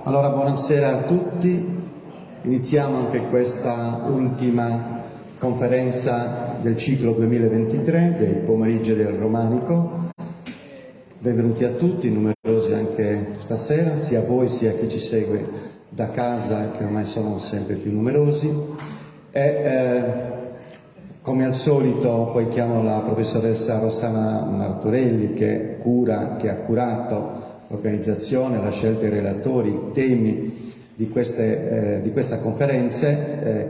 Allora, buonasera a tutti. Iniziamo anche questa ultima conferenza del ciclo 2023 dei pomeriggi del Romanico. Benvenuti a tutti, numerosi anche stasera, sia voi sia chi ci segue da casa, che ormai sono sempre più numerosi. Come al solito poi chiamo la professoressa Rossana Martorelli che ha curato l'organizzazione, la scelta dei relatori, i temi di questa conferenza,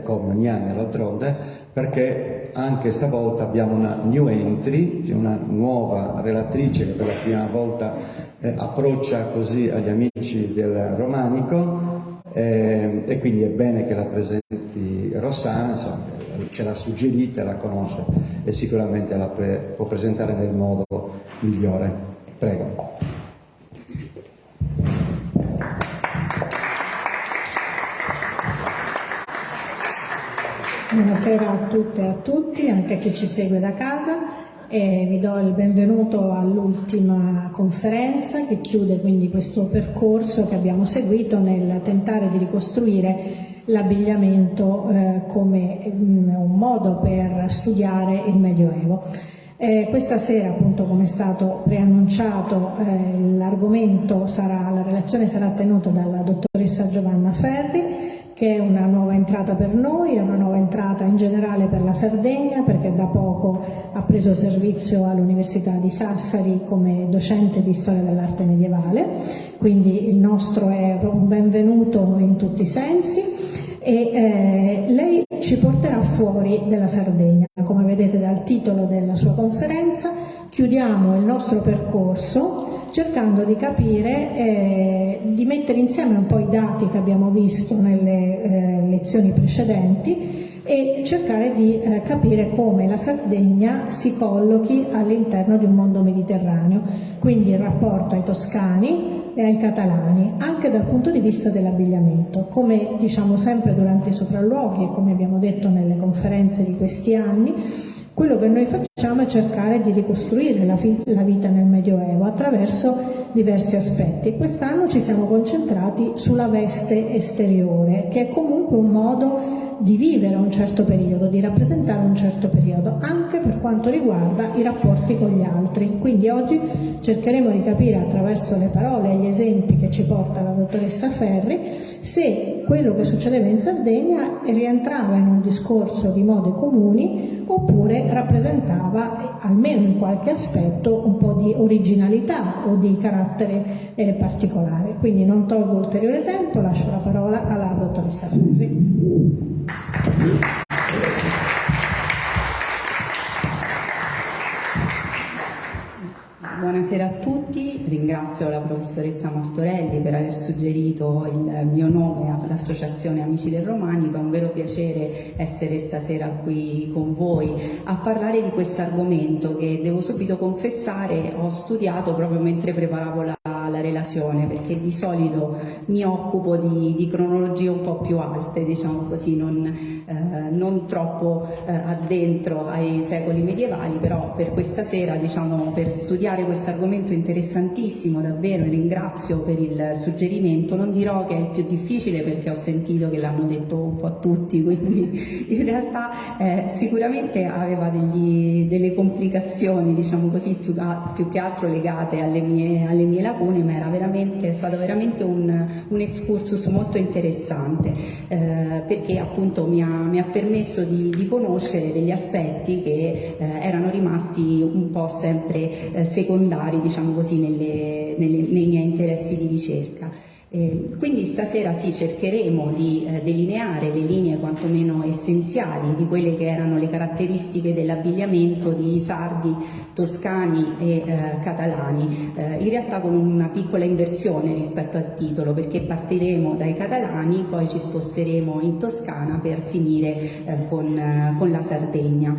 come ogni anno d'altronde, perché anche stavolta abbiamo una new entry, una nuova relatrice che per la prima volta approccia così agli amici del Romanico, e quindi è bene che la presenti Rossana, insomma, ce l'ha suggerita, la conosce e sicuramente la può presentare nel modo migliore. Prego. Buonasera a tutte e a tutti, anche a chi ci segue da casa, e vi do il benvenuto all'ultima conferenza che chiude quindi questo percorso che abbiamo seguito nel tentare di ricostruire l'abbigliamento come un modo per studiare il Medioevo. Questa sera, appunto, come è stato preannunciato, la relazione sarà tenuta dalla dottoressa Giovanna Ferri, che è una nuova entrata per noi, è una nuova entrata in generale per la Sardegna, perché da poco ha preso servizio all'Università di Sassari come docente di storia dell'arte medievale, quindi il nostro è un benvenuto in tutti i sensi. E lei ci porterà fuori della Sardegna. Come vedete dal titolo della sua conferenza, chiudiamo il nostro percorso cercando di capire, di mettere insieme un po' i dati che abbiamo visto nelle lezioni precedenti e cercare di capire come la Sardegna si collochi all'interno di un mondo mediterraneo, quindi il rapporto ai toscani e ai catalani, anche dal punto di vista dell'abbigliamento. Come diciamo sempre durante i sopralluoghi e come abbiamo detto nelle conferenze di questi anni, quello che noi facciamo è cercare di ricostruire la vita nel Medioevo attraverso diversi aspetti. Quest'anno ci siamo concentrati sulla veste esteriore, che è comunque un modo di vivere un certo periodo, di rappresentare un certo periodo, anche per quanto riguarda i rapporti con gli altri. Quindi oggi cercheremo di capire attraverso le parole e gli esempi che ci porta la dottoressa Ferri se quello che succedeva in Sardegna rientrava in un discorso di modi comuni oppure rappresentava, almeno in qualche aspetto, un po' di originalità o di carattere particolare. Quindi non tolgo ulteriore tempo, lascio la parola alla dottoressa Ferri. Buonasera a tutti, ringrazio la professoressa Martorelli per aver suggerito il mio nome all'Associazione Amici del Romanico. È un vero piacere essere stasera qui con voi a parlare di questo argomento che, devo subito confessare, ho studiato proprio mentre preparavo la relazione, perché di solito mi occupo di cronologie un po' più alte, diciamo così, non troppo addentro ai secoli medievali, però per questa sera, diciamo, per studiare questo argomento interessantissimo, davvero ringrazio per il suggerimento. Non dirò che è il più difficile, perché ho sentito che l'hanno detto un po' a tutti, quindi in realtà sicuramente aveva delle complicazioni, diciamo così, più che altro legate alle mie lacune, ma è stato veramente un excursus molto interessante, perché appunto mi ha permesso di conoscere degli aspetti che erano rimasti un po' sempre secondari, diciamo così, nei miei interessi di ricerca. Quindi stasera sì, cercheremo di delineare le linee quantomeno essenziali di quelle che erano le caratteristiche dell'abbigliamento di sardi, toscani e catalani, in realtà con una piccola inversione rispetto al titolo, perché partiremo dai catalani, poi ci sposteremo in Toscana per finire con la Sardegna.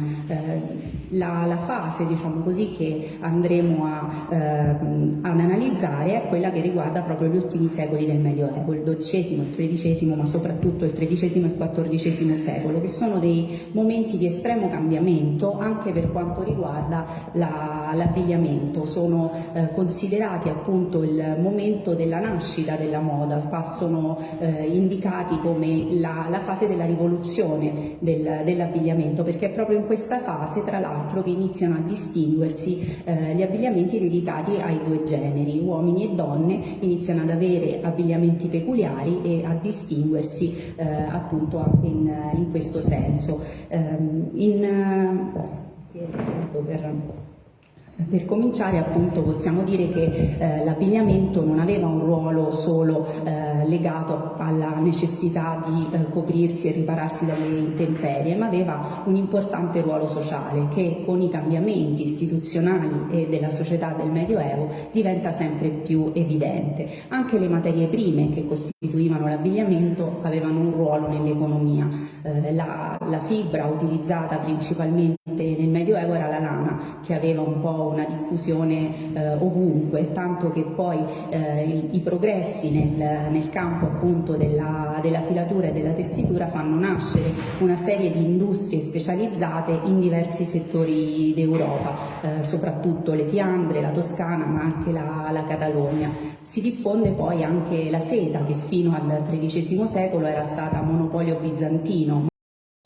La fase, diciamo così, che andremo ad analizzare è quella che riguarda proprio gli ultimi secoli secoli del Medioevo, il XII, il XIII, ma soprattutto il XIII e il XIV secolo, che sono dei momenti di estremo cambiamento anche per quanto riguarda l'abbigliamento. Sono considerati appunto il momento della nascita della moda, sono indicati come la fase della rivoluzione dell'abbigliamento, perché è proprio in questa fase, tra l'altro, che iniziano a distinguersi gli abbigliamenti dedicati ai due generi, uomini e donne iniziano ad avere abbigliamenti peculiari e a distinguersi appunto anche in questo senso. Per cominciare, appunto, possiamo dire che l'abbigliamento non aveva un ruolo solo legato alla necessità di coprirsi e ripararsi dalle intemperie, ma aveva un importante ruolo sociale che con i cambiamenti istituzionali e della società del Medioevo diventa sempre più evidente. Anche le materie prime che costituivano l'abbigliamento avevano un ruolo nell'economia. La fibra utilizzata principalmente nel Medioevo era la lana, che aveva un po' una diffusione ovunque, tanto che poi i progressi nel campo appunto della filatura e della tessitura fanno nascere una serie di industrie specializzate in diversi settori d'Europa, soprattutto le Fiandre, la Toscana, ma anche la Catalogna. Si diffonde poi anche la seta, che fino al XIII secolo era stata monopolio bizantino,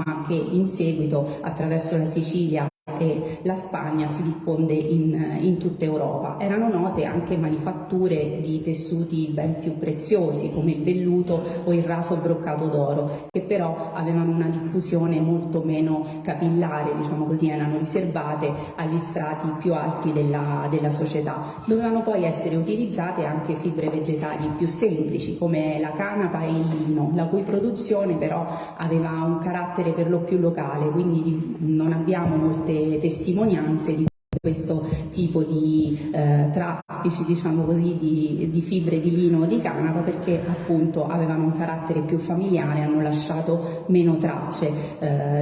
ma che in seguito, attraverso la Sicilia e la Spagna, si diffonde in tutta Europa. Erano note anche manifatture di tessuti ben più preziosi come il velluto o il raso broccato d'oro, che però avevano una diffusione molto meno capillare, diciamo così, erano riservate agli strati più alti della società. Dovevano poi essere utilizzate anche fibre vegetali più semplici come la canapa e il lino, la cui produzione però aveva un carattere per lo più locale, quindi non abbiamo molte testimonianze di questo tipo di traffici, diciamo così, di fibre di lino o di canapa, perché appunto avevano un carattere più familiare, hanno lasciato meno tracce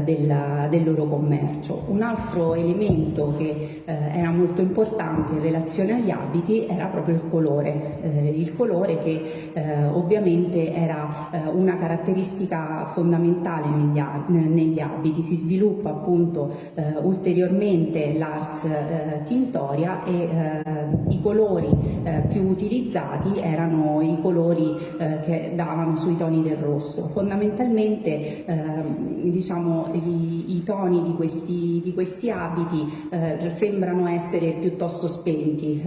del loro commercio. Un altro elemento che era molto importante in relazione agli abiti era proprio il colore che ovviamente era una caratteristica fondamentale negli abiti. Si sviluppa appunto ulteriormente l'ars tintoria e i colori più utilizzati erano i colori che davano sui toni del rosso. Fondamentalmente diciamo i toni di questi abiti sembrano essere piuttosto spenti.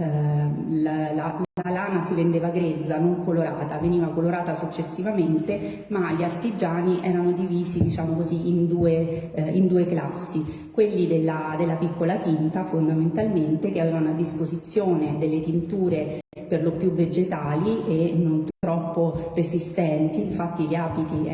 La lana si vendeva grezza, non colorata, veniva colorata successivamente, ma gli artigiani erano divisi, diciamo così, in due classi. Quelli della piccola tinta, fondamentalmente, che avevano a disposizione delle tinture per lo più vegetali e non troppo resistenti. Infatti gli abiti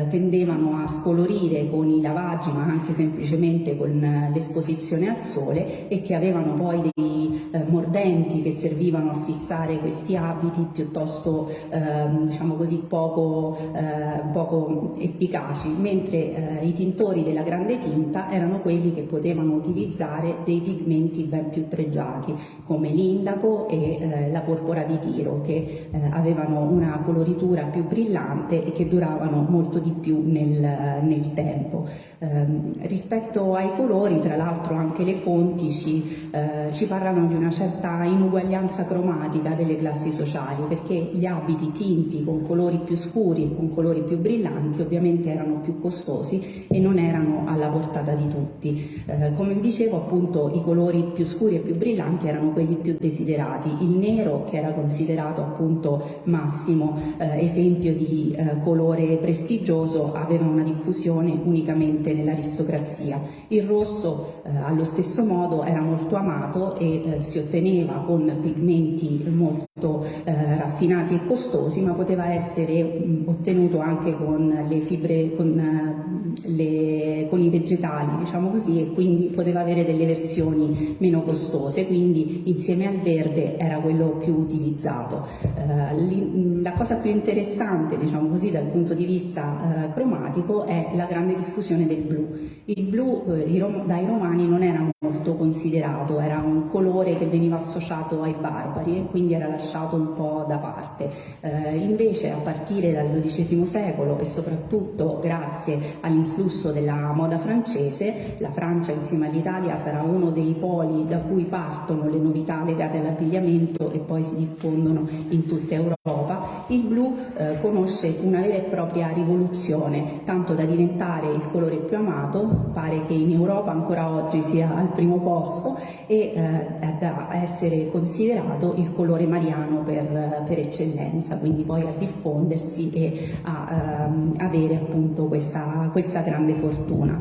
tendevano a scolorire con i lavaggi, ma anche semplicemente con l'esposizione al sole, e che avevano poi dei mordenti che servivano a fissare questi abiti piuttosto diciamo così poco efficaci, mentre i tintori della grande tinta erano quelli che potevano utilizzare dei pigmenti ben più pregiati come l'indaco e la porpora di Tiro, che avevano una coloritura più brillante e che duravano molto di più nel tempo. Rispetto ai colori, tra l'altro, anche le fonti ci parlano di una certa inuguaglianza cromatica delle classi sociali, perché gli abiti tinti con colori più scuri e con colori più brillanti ovviamente erano più costosi e non erano alla portata di tutti. Come vi dicevo, appunto, i colori più scuri e più brillanti erano quelli più desiderati. Il nero, che era considerato appunto massimo esempio di colore prestigioso, aveva una diffusione unicamente nell'aristocrazia. Il rosso allo stesso modo era molto amato e si otteneva con pigmenti molto raffinati e costosi, ma poteva essere ottenuto anche con le fibre, con con i vegetali, diciamo così, e quindi poteva avere delle versioni meno costose, quindi insieme al verde era quello più utilizzato. La cosa più interessante, diciamo così, dal punto di vista cromatico è la grande diffusione del blu. Il blu dai romani non era molto considerato, era un colore che veniva associato ai barbari e quindi era lasciato un po' da parte. Invece a partire dal XII secolo e soprattutto grazie all'influsso della moda francese, la Francia insieme all'Italia sarà uno dei poli da cui partono le novità legate all'abbigliamento e poi si diffondono in tutta Europa. Il blu conosce una vera e propria rivoluzione, tanto da diventare il colore più amato, pare che in Europa ancora oggi sia al primo posto, e da essere considerato il colore mariano per eccellenza, quindi poi a diffondersi e a avere appunto questa grande fortuna.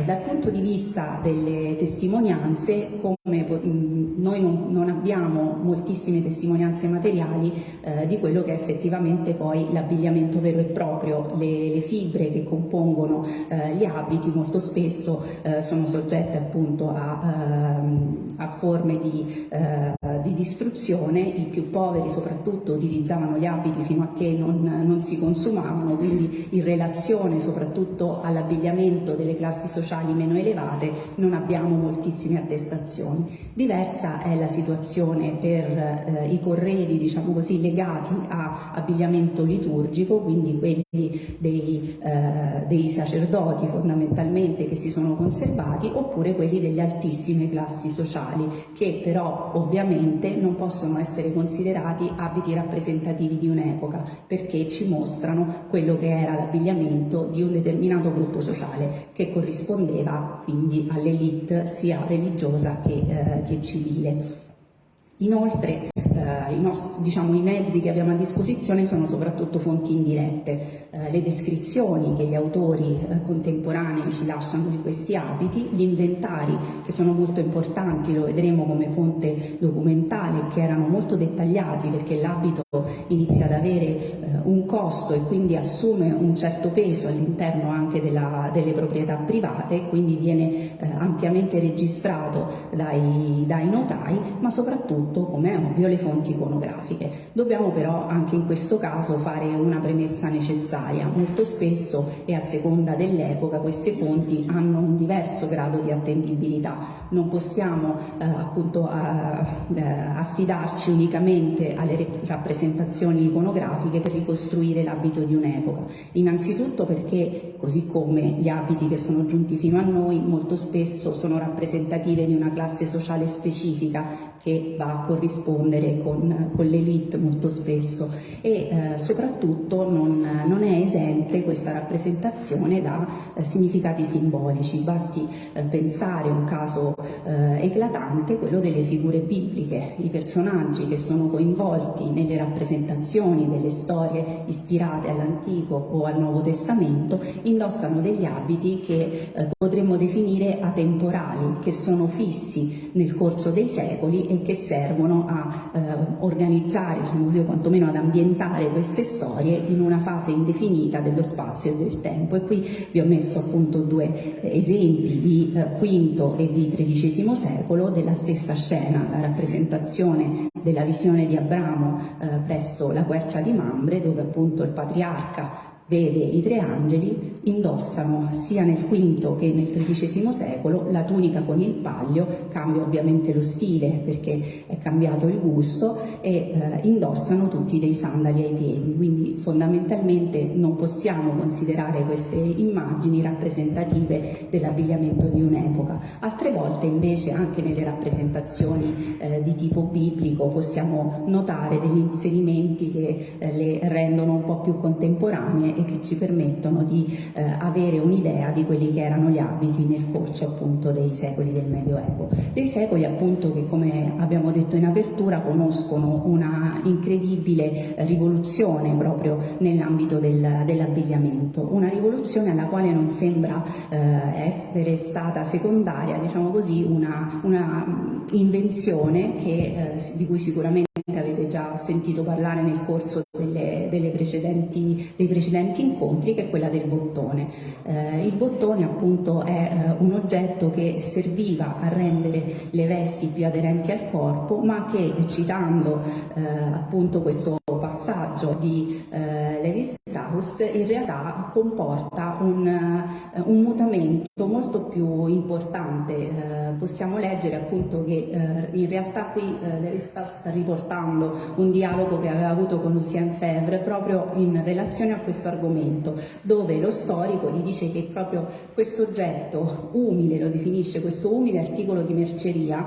Dal punto di vista delle testimonianze, come noi non abbiamo moltissime testimonianze materiali di quello che è effettivamente poi l'abbigliamento vero e proprio, le fibre che compongono gli abiti molto spesso sono soggette appunto a forme di distruzione. I più poveri soprattutto utilizzavano gli abiti fino a che non si consumavano, quindi in relazione soprattutto all'abbigliamento delle classi sociali meno elevate non abbiamo moltissime attestazioni. Diversa è la situazione per i corredi, diciamo così, legati a abbigliamento liturgico, quindi quelli dei sacerdoti fondamentalmente che si sono conservati, oppure quelli delle altissime classi sociali, che però ovviamente non possono essere considerati abiti rappresentativi di un'epoca, perché ci mostrano quello che era l'abbigliamento di un determinato gruppo sociale che corrispondeva quindi all'elite sia religiosa che civile. Inoltre i mezzi che abbiamo a disposizione sono soprattutto fonti indirette, le descrizioni che gli autori contemporanei ci lasciano di questi abiti, gli inventari che sono molto importanti, lo vedremo come fonte documentale, che erano molto dettagliati perché l'abito inizia ad avere un costo e quindi assume un certo peso all'interno anche delle proprietà private, e quindi viene ampiamente registrato dai notai, ma soprattutto, come è ovvio, le fonti iconografiche. Dobbiamo però anche in questo caso fare una premessa necessaria: molto spesso e a seconda dell'epoca queste fonti hanno un diverso grado di attendibilità, non possiamo appunto affidarci unicamente alle rappresentazioni iconografiche per ricostruire l'abito di un'epoca, innanzitutto perché, così come gli abiti che sono giunti fino a noi, molto spesso sono rappresentative di una classe sociale specifica che va a corrispondere con l'elite molto spesso, e soprattutto non è esente questa rappresentazione da significati simbolici. Basti pensare un caso eclatante, quello delle figure bibliche. I personaggi che sono coinvolti nelle rappresentazioni delle storie ispirate all'Antico o al Nuovo Testamento indossano degli abiti che potremmo definire atemporali, che sono fissi nel corso dei secoli e che servono a organizzare, diciamo così, o quantomeno ad ambientare queste storie in una fase indefinita dello spazio e del tempo. E qui vi ho messo appunto due esempi di V e di XIII secolo della stessa scena, la rappresentazione della visione di Abramo presso la quercia di Mambre, dove appunto il patriarca vede i tre angeli, indossano sia nel V che nel XIII secolo la tunica con il paglio, cambia ovviamente lo stile perché è cambiato il gusto, e indossano tutti dei sandali ai piedi, quindi fondamentalmente non possiamo considerare queste immagini rappresentative dell'abbigliamento di un'epoca. Altre volte invece anche nelle rappresentazioni di tipo biblico possiamo notare degli inserimenti che le rendono un po' più contemporanee e che ci permettono di avere un'idea di quelli che erano gli abiti nel corso appunto dei secoli del Medioevo, dei secoli appunto che, come abbiamo detto in apertura, conoscono una incredibile rivoluzione proprio nell'ambito dell'abbigliamento, una rivoluzione alla quale non sembra essere stata secondaria, diciamo così, una invenzione di cui sicuramente avete già sentito parlare nel corso dei precedenti incontri, che è quella del bottone. Il bottone appunto è un oggetto che serviva a rendere le vesti più aderenti al corpo, ma che, citando appunto questo passaggio di Levi Strauss, in realtà comporta un mutamento molto più importante. Possiamo leggere appunto che in realtà qui Levi Strauss sta riportando un dialogo che aveva avuto con Lucien Febvre proprio in relazione a questo argomento, dove lo storico gli dice che proprio questo oggetto umile, lo definisce, questo umile articolo di merceria,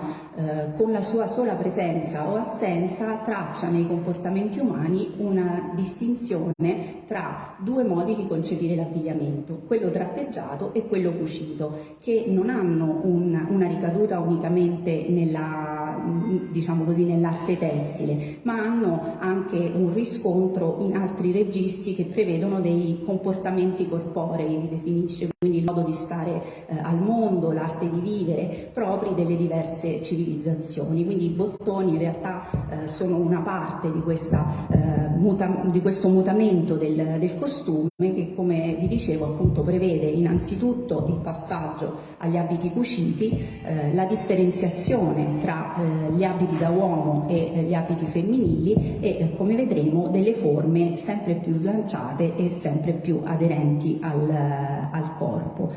con la sua sola presenza o assenza traccia nei comportamenti umani una distinzione tra due modi di concepire l'abbigliamento, quello drappeggiato e quello cucito, che non hanno una ricaduta unicamente diciamo così, nell'arte tessile, ma hanno anche un riscontro in altri registri che prevedono dei comportamenti corporei, li definisce, quindi il modo di stare al mondo, l'arte di vivere, propri delle diverse civilizzazioni. Quindi i bottoni in realtà sono una parte di questo mutamento del costume, che, come vi dicevo, appunto prevede innanzitutto il passaggio agli abiti cuciti, la differenziazione tra gli abiti da uomo e gli abiti femminili e, come vedremo, delle forme sempre più slanciate e sempre più aderenti al corpo.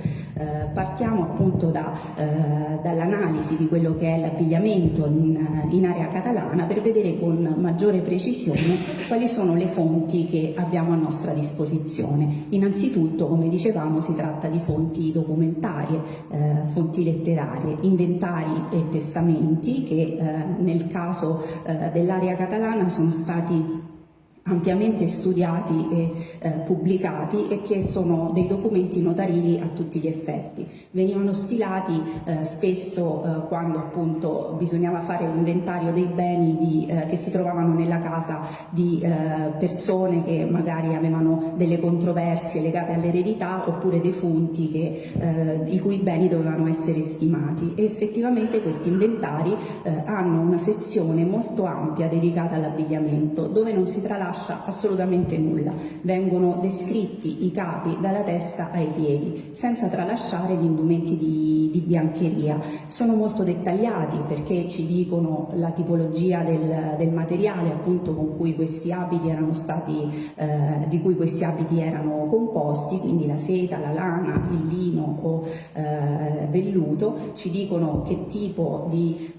Partiamo appunto dall'analisi di quello che è l'abbigliamento in area catalana, per vedere con maggiore precisione quali sono le fonti che abbiamo a nostra disposizione. Innanzitutto, come dicevamo, si tratta di fonti documentarie, fonti letterarie, inventari e testamenti che nel caso dell'area catalana sono stati ampiamente studiati e pubblicati, e che sono dei documenti notarili a tutti gli effetti. Venivano stilati spesso quando appunto bisognava fare l'inventario dei beni che si trovavano nella casa di persone che magari avevano delle controversie legate all'eredità, oppure defunti i cui beni dovevano essere stimati, e effettivamente questi inventari hanno una sezione molto ampia dedicata all'abbigliamento, dove non si tralascia assolutamente nulla. Vengono descritti i capi dalla testa ai piedi, senza tralasciare gli indumenti di biancheria. Sono molto dettagliati perché ci dicono la tipologia del materiale appunto con cui questi abiti erano di cui questi abiti erano composti, quindi la seta, la lana, il lino o velluto. Ci dicono che tipo di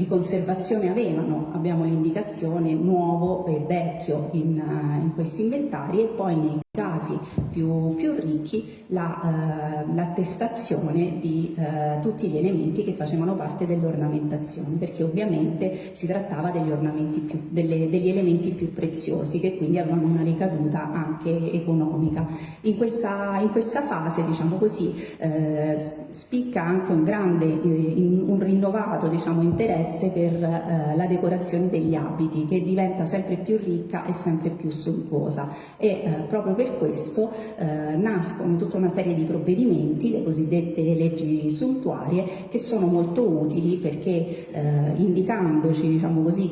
conservazione avevano. Abbiamo l'indicazione nuovo e vecchio in questi inventari, e poi nei casi più ricchi l'attestazione di tutti gli elementi che facevano parte delle ornamentazioni, perché ovviamente si trattava degli elementi più preziosi, che quindi avevano una ricaduta anche economica. In questa fase, diciamo così, spicca anche un rinnovato, diciamo, interesse per la decorazione degli abiti, che diventa sempre più ricca e sempre più sontuosa, e proprio per questo nascono tutta una serie di provvedimenti, le cosiddette leggi suntuarie, che sono molto utili perché indicandoci, diciamo così,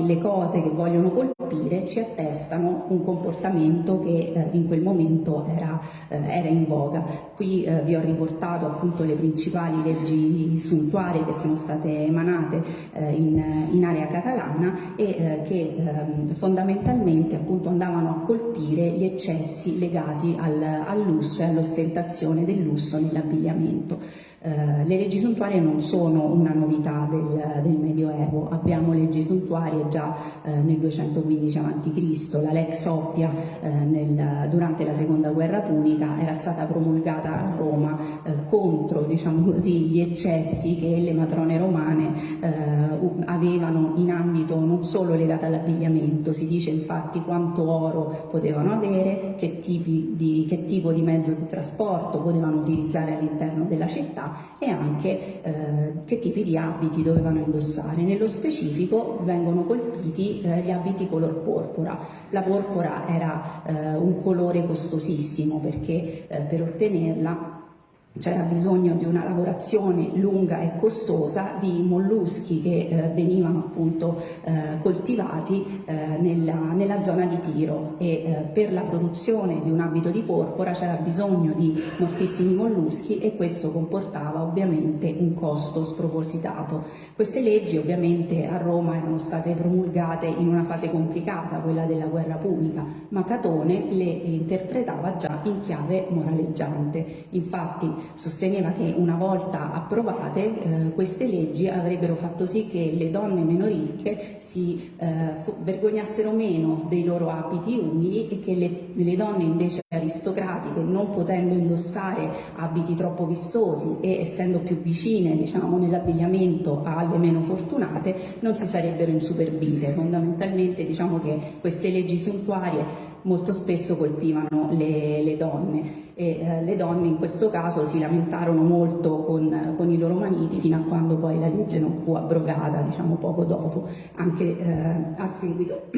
le cose che vogliono colpire, ci attestano un comportamento che in quel momento era in voga. Qui vi ho riportato appunto le principali leggi suntuarie che sono state emanate in area catalana, e che fondamentalmente appunto andavano a colpire gli eccessi legati al lusso e all'ostentazione del lusso nell'abbigliamento. Le leggi suntuarie non sono una novità del Medioevo. Abbiamo leggi suntuarie già nel 215 a.C. La Lex Oppia durante la seconda guerra punica era stata promulgata a Roma contro, diciamo così, gli eccessi che le matrone romane avevano in ambito non solo legato all'abbigliamento. Si dice infatti quanto oro potevano avere, che tipo di mezzo di trasporto potevano utilizzare all'interno della città, e anche che tipi di abiti dovevano indossare. Nello specifico vengono colpiti gli abiti color porpora. La porpora era un colore costosissimo, perché per ottenerla c'era bisogno di una lavorazione lunga e costosa di molluschi che venivano appunto coltivati nella zona di Tiro, e per la produzione di un abito di porpora c'era bisogno di moltissimi molluschi, e questo comportava ovviamente un costo spropositato. Queste leggi ovviamente a Roma erano state promulgate in una fase complicata, quella della guerra punica, ma Catone le interpretava già in chiave moraleggiante. Infatti sosteneva che una volta approvate queste leggi avrebbero fatto sì che le donne meno ricche si vergognassero meno dei loro abiti umili, e che le donne invece aristocratiche, non potendo indossare abiti troppo vistosi e essendo più vicine, diciamo, nell'abbigliamento alle meno fortunate, non si sarebbero insuperbite. Fondamentalmente diciamo che queste leggi suntuarie molto spesso colpivano le donne, e le donne in questo caso si lamentarono molto con i loro mariti, fino a quando poi la legge non fu abrogata, diciamo poco dopo, anche a seguito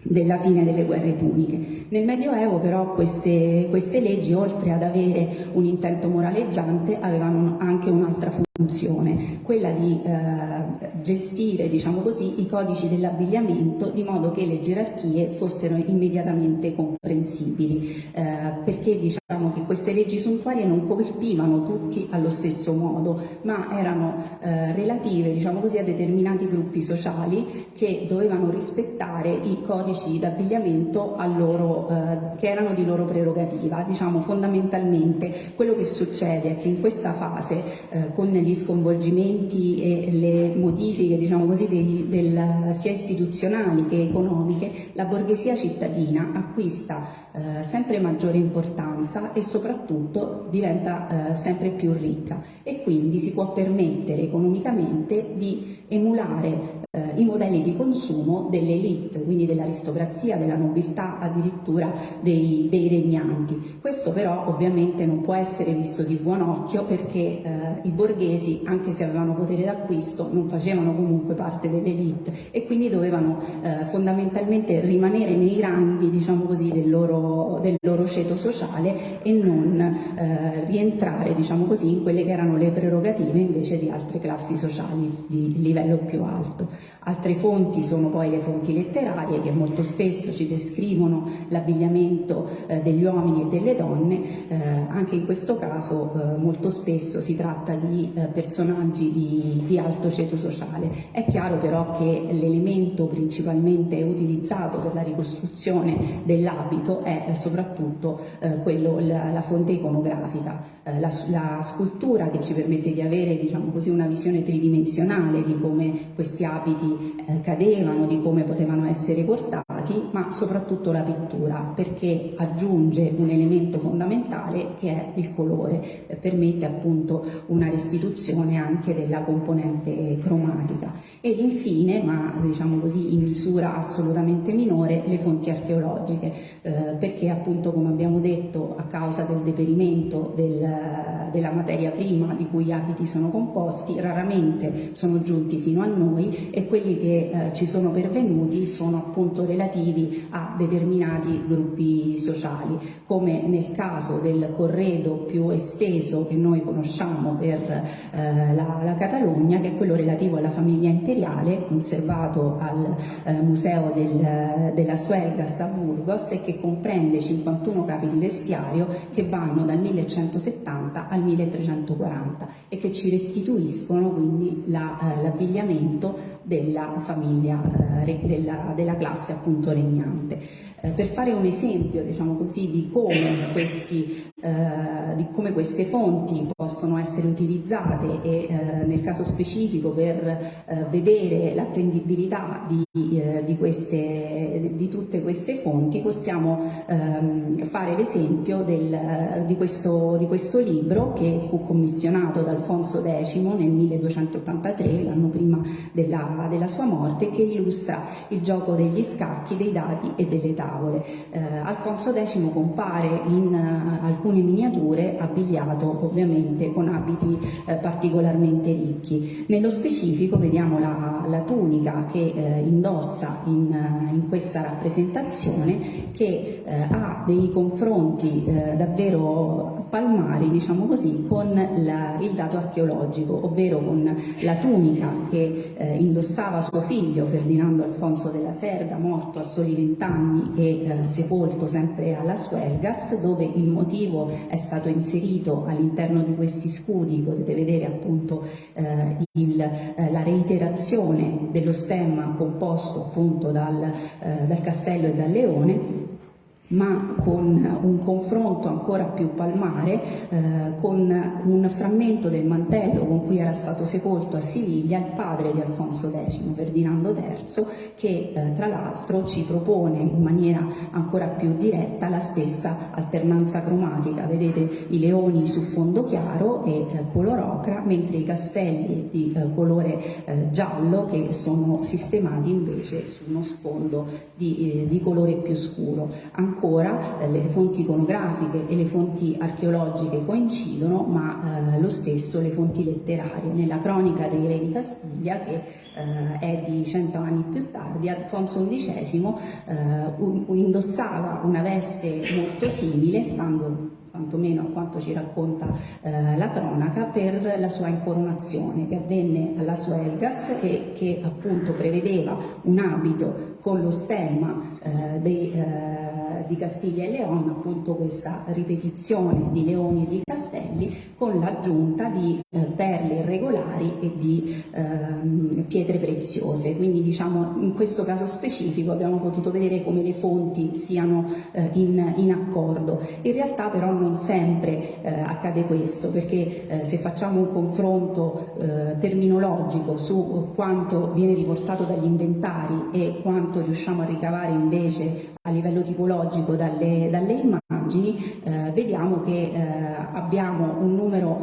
della fine delle guerre puniche. Nel Medioevo però queste leggi, oltre ad avere un intento moraleggiante, avevano anche un'altra funzione, quella di gestire, diciamo così, i codici dell'abbigliamento, di modo che le gerarchie fossero immediatamente comprensibili, perché diciamo che queste leggi suntuarie non colpivano tutti allo stesso modo, ma erano relative, diciamo così, a determinati gruppi sociali che dovevano rispettare i codici d'abbigliamento che erano di loro prerogativa. Diciamo, fondamentalmente quello che succede è che in questa fase, con gli sconvolgimenti e le modifiche, diciamo così, sia istituzionali che economiche, la borghesia cittadina acquista sempre maggiore importanza e soprattutto diventa sempre più ricca, e quindi si può permettere economicamente di emulare i modelli di consumo delle elite, quindi dell'aristocrazia, della nobiltà, addirittura dei regnanti. Questo però ovviamente non può essere visto di buon occhio, perché i borghesi, anche se avevano potere d'acquisto, non facevano comunque parte dell'elite, e quindi dovevano fondamentalmente rimanere nei ranghi, diciamo così, del loro ceto sociale, e non rientrare, diciamo così, in quelle che erano le prerogative invece di altre classi sociali di livello più alto. Altre fonti sono poi le fonti letterarie, che molto spesso ci descrivono l'abbigliamento degli uomini e delle donne. Anche in questo caso molto spesso si tratta di personaggi di alto ceto sociale. È chiaro però che l'elemento principalmente utilizzato per la ricostruzione dell'abito è soprattutto la fonte iconografica, la scultura, che ci permette di avere, diciamo così, una visione tridimensionale di come questi abiti cadevano, di come potevano essere portati, ma soprattutto la pittura, perché aggiunge un elemento fondamentale che è il colore, permette appunto una restituzione anche della componente cromatica. E infine, ma diciamo così in misura assolutamente minore, le fonti archeologiche, perché appunto, come abbiamo detto, a causa del deperimento della materia prima di cui gli abiti sono composti, raramente sono giunti fino a noi, e quelli che ci sono pervenuti sono appunto relativi a determinati gruppi sociali, come nel caso del corredo più esteso che noi conosciamo per la Catalogna, che è quello relativo alla famiglia imperiale, conservato al Museo della Suelgas a Burgos, e che comprende 51 capi di vestiario che vanno dal 1170 al 1340 e che ci restituiscono quindi l'abbigliamento della famiglia, della classe appunto regnante. Per fare un esempio, diciamo così, di come queste fonti possono essere utilizzate, e nel caso specifico per vedere l'attendibilità di tutte queste fonti, possiamo fare l'esempio di questo libro, che fu commissionato da Alfonso X nel 1283, l'anno prima della sua morte, che illustra il gioco degli scacchi, dei dadi e delle tavole. Alfonso X compare in alcune miniature abbigliato ovviamente con abiti particolarmente ricchi. Nello specifico vediamo la tunica che indossa in questa rappresentazione, che ha dei confronti davvero palmari, diciamo così, con il dato archeologico, ovvero con la tunica che indossava suo figlio Ferdinando Alfonso della Serda, morto a soli 20 anni e sepolto sempre alla Suelgas, dove il motivo è stato inserito all'interno di questi scudi. Potete vedere appunto la reiterazione dello stemma composto appunto dal castello e dal leone, ma con un confronto ancora più palmare con un frammento del mantello con cui era stato sepolto a Siviglia il padre di Alfonso X, Ferdinando III, che tra l'altro ci propone in maniera ancora più diretta la stessa alternanza cromatica. Vedete i leoni su fondo chiaro e color ocra, mentre i castelli di colore giallo che sono sistemati invece su uno sfondo di colore più scuro. Ancora le fonti iconografiche e le fonti archeologiche coincidono, ma lo stesso le fonti letterarie. Nella cronaca dei re di Castiglia, che è di 100 anni più tardi, Alfonso XI indossava una veste molto simile, stando quantomeno a quanto ci racconta la cronaca, per la sua incoronazione che avvenne alla Suelgas e che appunto prevedeva un abito con lo stemma di Castiglia e León, appunto questa ripetizione di leoni e di castelli con l'aggiunta di perle irregolari e di pietre preziose. Quindi diciamo in questo caso specifico abbiamo potuto vedere come le fonti siano in accordo. In realtà però non sempre accade questo, perché se facciamo un confronto terminologico su quanto viene riportato dagli inventari e quanto riusciamo a ricavare invece a livello tipologico dalle immagini, vediamo che abbiamo un numero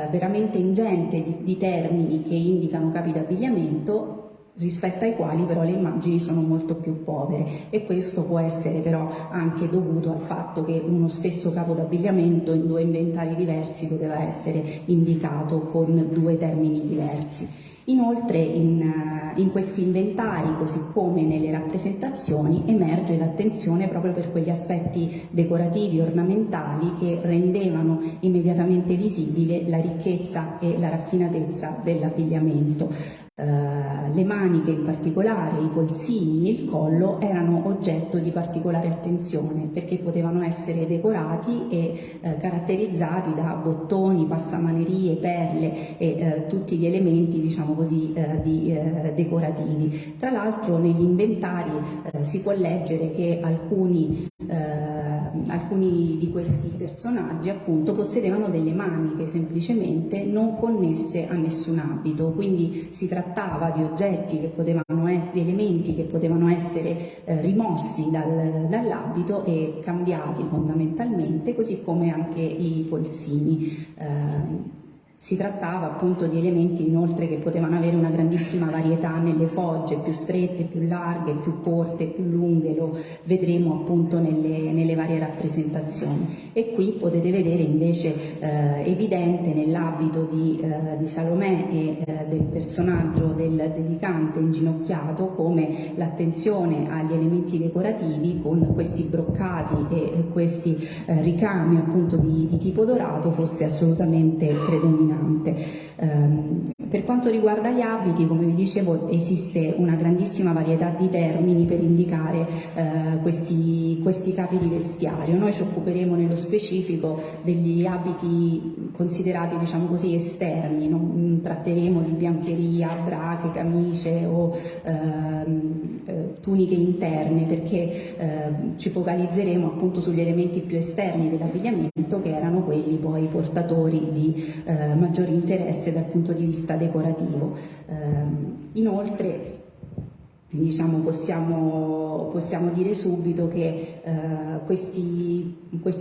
veramente ingente di termini che indicano capi d'abbigliamento, rispetto ai quali però le immagini sono molto più povere, e questo può essere però anche dovuto al fatto che uno stesso capo d'abbigliamento in due inventari diversi poteva essere indicato con due termini diversi. Inoltre in questi inventari, così come nelle rappresentazioni, emerge l'attenzione proprio per quegli aspetti decorativi, ornamentali, che rendevano immediatamente visibile la ricchezza e la raffinatezza dell'abbigliamento. Le maniche in particolare, i polsini, il collo erano oggetto di particolare attenzione perché potevano essere decorati e caratterizzati da bottoni, passamanerie, perle e tutti gli elementi, diciamo così, decorativi. Tra l'altro negli inventari si può leggere che alcuni di questi personaggi appunto possedevano delle maniche semplicemente non connesse a nessun abito, quindi si trattava di oggetti che potevano essere, di elementi che potevano essere rimossi dall'abito e cambiati fondamentalmente, così come anche i polsini. Si trattava appunto di elementi inoltre che potevano avere una grandissima varietà nelle fogge, più strette, più larghe, più corte, più lunghe, lo vedremo appunto nelle varie rappresentazioni. E qui potete vedere invece evidente nell'abito di Salomè e del personaggio del dedicante inginocchiato come l'attenzione agli elementi decorativi con questi broccati e questi ricami appunto di tipo dorato fosse assolutamente predominante. Per quanto riguarda gli abiti, come vi dicevo, esiste una grandissima varietà di termini per indicare questi capi di vestiario. Noi ci occuperemo nello specifico degli abiti considerati, diciamo così, esterni, non tratteremo di biancheria, brache, camicie o tuniche interne, perché ci focalizzeremo appunto sugli elementi più esterni dell'abbigliamento, che erano quelli poi portatori di maggiore interesse dal punto di vista decorativo. Inoltre, diciamo, possiamo dire subito che questi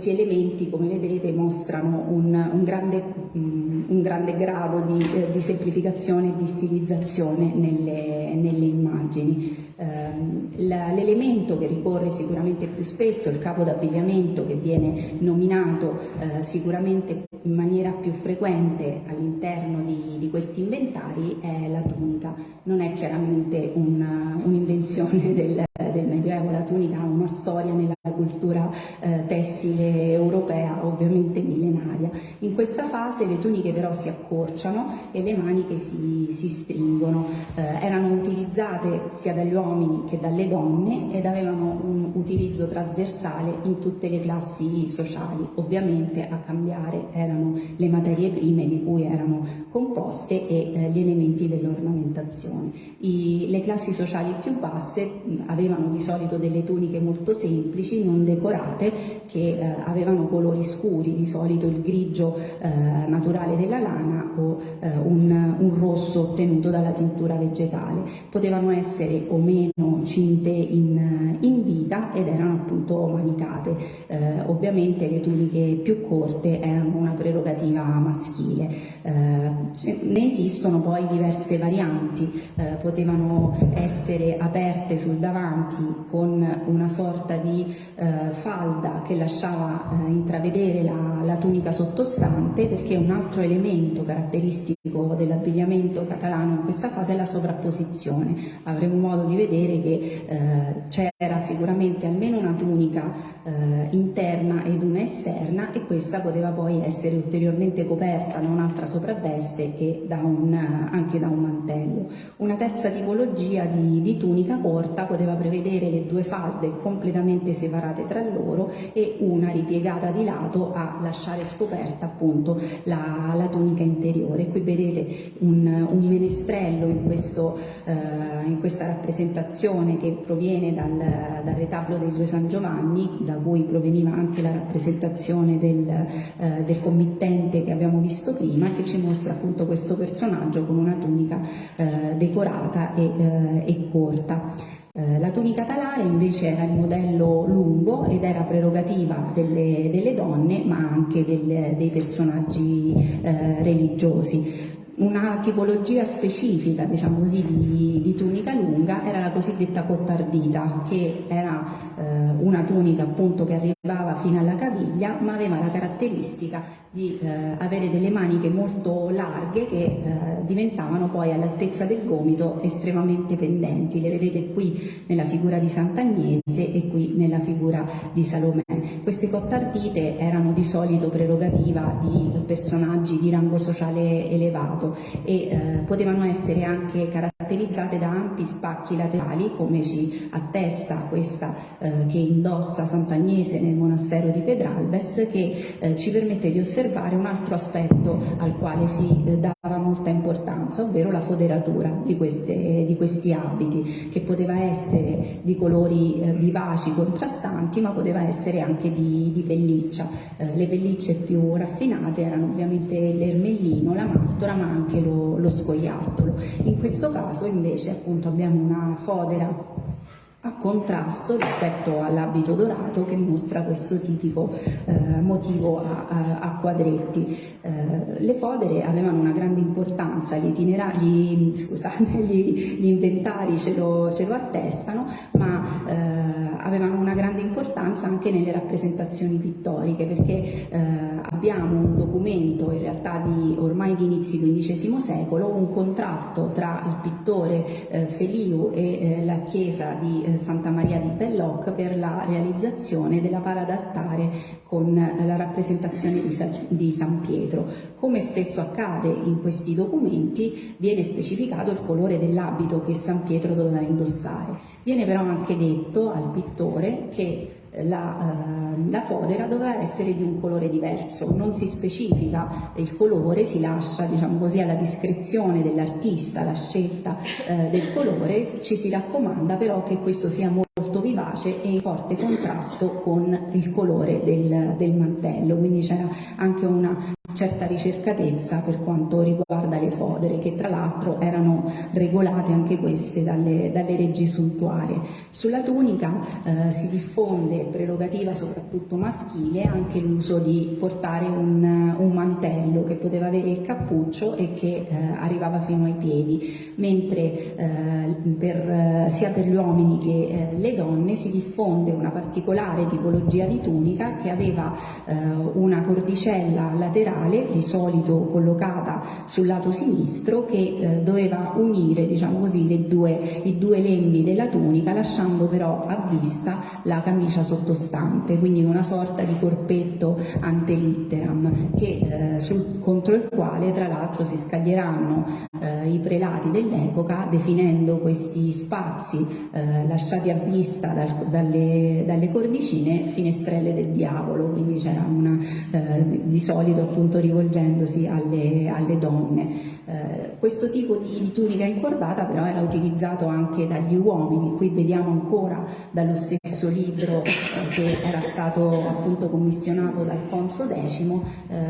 elementi, come vedrete, mostrano un grande grado di semplificazione e di stilizzazione nelle immagini. L'elemento che ricorre sicuramente più spesso, il capo d'abbigliamento che viene nominato sicuramente in maniera più frequente all'interno di questi inventari, è la tunica. Non è chiaramente un'invenzione del Medioevo. La tunica ha una storia nella cultura tessile europea, ovviamente millenaria. In questa fase le tuniche però si accorciano e le maniche si stringono. Erano utilizzate sia dagli uomini che dalle donne ed avevano un utilizzo trasversale in tutte le classi sociali. Ovviamente a cambiare erano le materie prime di cui erano composte e gli elementi dell'ornamentazione. Le classi sociali più basse avevano di solito delle tuniche molto semplici, non decorate, che avevano colori scuri, di solito il grigio naturale della lana o un rosso ottenuto dalla tintura vegetale. Potevano essere o meno cinte in vita ed erano appunto manicate. Ovviamente le tuniche più corte erano una prerogativa maschile. Ne esistono poi diverse varianti, potevano essere aperte sul davanti con una sorta di falda che lasciava intravedere la tunica sottostante, perché un altro elemento caratteristico dell'abbigliamento catalano in questa fase è la sovrapposizione. Avremo modo di vedere che c'era sicuramente almeno una tunica interna ed una esterna, e questa poteva poi essere ulteriormente coperta da un'altra sopravveste e anche da un mantello. Una terza tipologia di tunica corta poteva prevedere le due falde completamente separate tra loro e una ripiegata di lato a lasciare scoperta appunto la tunica interiore. Qui vedete un menestrello in questa rappresentazione che proviene dal retablo dei due San Giovanni, da cui proveniva anche la rappresentazione del committente che abbiamo visto prima, che ci mostra appunto questo personaggio con una tunica decorata e corta. La tunica talare invece era il modello lungo ed era prerogativa delle donne, ma anche dei personaggi religiosi. Una tipologia specifica, diciamo così, di tunica lunga era la cosiddetta cottardita, che era una tunica appunto che arrivava fino alla caviglia, ma aveva la caratteristica di avere delle maniche molto larghe che diventavano poi all'altezza del gomito estremamente pendenti. Le vedete qui nella figura di Sant'Agnese e qui nella figura di Salomè. Queste cottardite erano di solito prerogativa di personaggi di rango sociale elevato e potevano essere anche caratterizzate da ampi spacchi laterali, come ci attesta questa che indossa Sant'Agnese nel monastero di Pedralbes, che ci permette di osservare un altro aspetto al quale si dava molta importanza, ovvero la foderatura di questi abiti, che poteva essere di colori vivaci, contrastanti, ma poteva essere anche di pelliccia. Le pellicce più raffinate erano ovviamente l'ermellino, la martora, ma anche lo scoiattolo. In questo caso invece appunto abbiamo una fodera a contrasto rispetto all'abito dorato, che mostra questo tipico motivo a quadretti. Le fodere avevano una grande importanza, gli inventari ce lo attestano, ma avevano una grande importanza anche nelle rappresentazioni pittoriche, perché abbiamo un documento in realtà ormai di inizi XV secolo, un contratto tra il pittore Feliu e la chiesa di Santa Maria di Belloc per la realizzazione della pala d'altare con la rappresentazione di San Pietro. Come spesso accade in questi documenti, viene specificato il colore dell'abito che San Pietro doveva indossare. Viene però anche detto al pittore che la fodera doveva essere di un colore diverso, non si specifica il colore, si lascia, diciamo così, alla discrezione dell'artista la scelta del colore. Ci si raccomanda però che questo sia molto vivace e in forte contrasto con il colore del mantello, quindi c'era anche una certa ricercatezza per quanto riguarda le fodere, che tra l'altro erano regolate anche queste dalle leggi suntuarie. Sulla tunica si diffonde, prerogativa soprattutto maschile, anche l'uso di portare un mantello che poteva avere il cappuccio e che arrivava fino ai piedi, mentre sia per gli uomini che le donne si diffonde una particolare tipologia di tunica che aveva una cordicella laterale laterale, di solito collocata sul lato sinistro, che doveva unire, diciamo così, i due lembi della tunica, lasciando però a vista la camicia sottostante, quindi una sorta di corpetto antelitteram contro il quale tra l'altro si scaglieranno i prelati dell'epoca, definendo questi spazi lasciati a vista dalle cordicine finestrelle del diavolo, quindi c'era di solito appunto rivolgendosi alle donne. Questo tipo di tunica incordata però era utilizzato anche dagli uomini. Qui vediamo ancora dallo stesso libro che era stato appunto commissionato da Alfonso X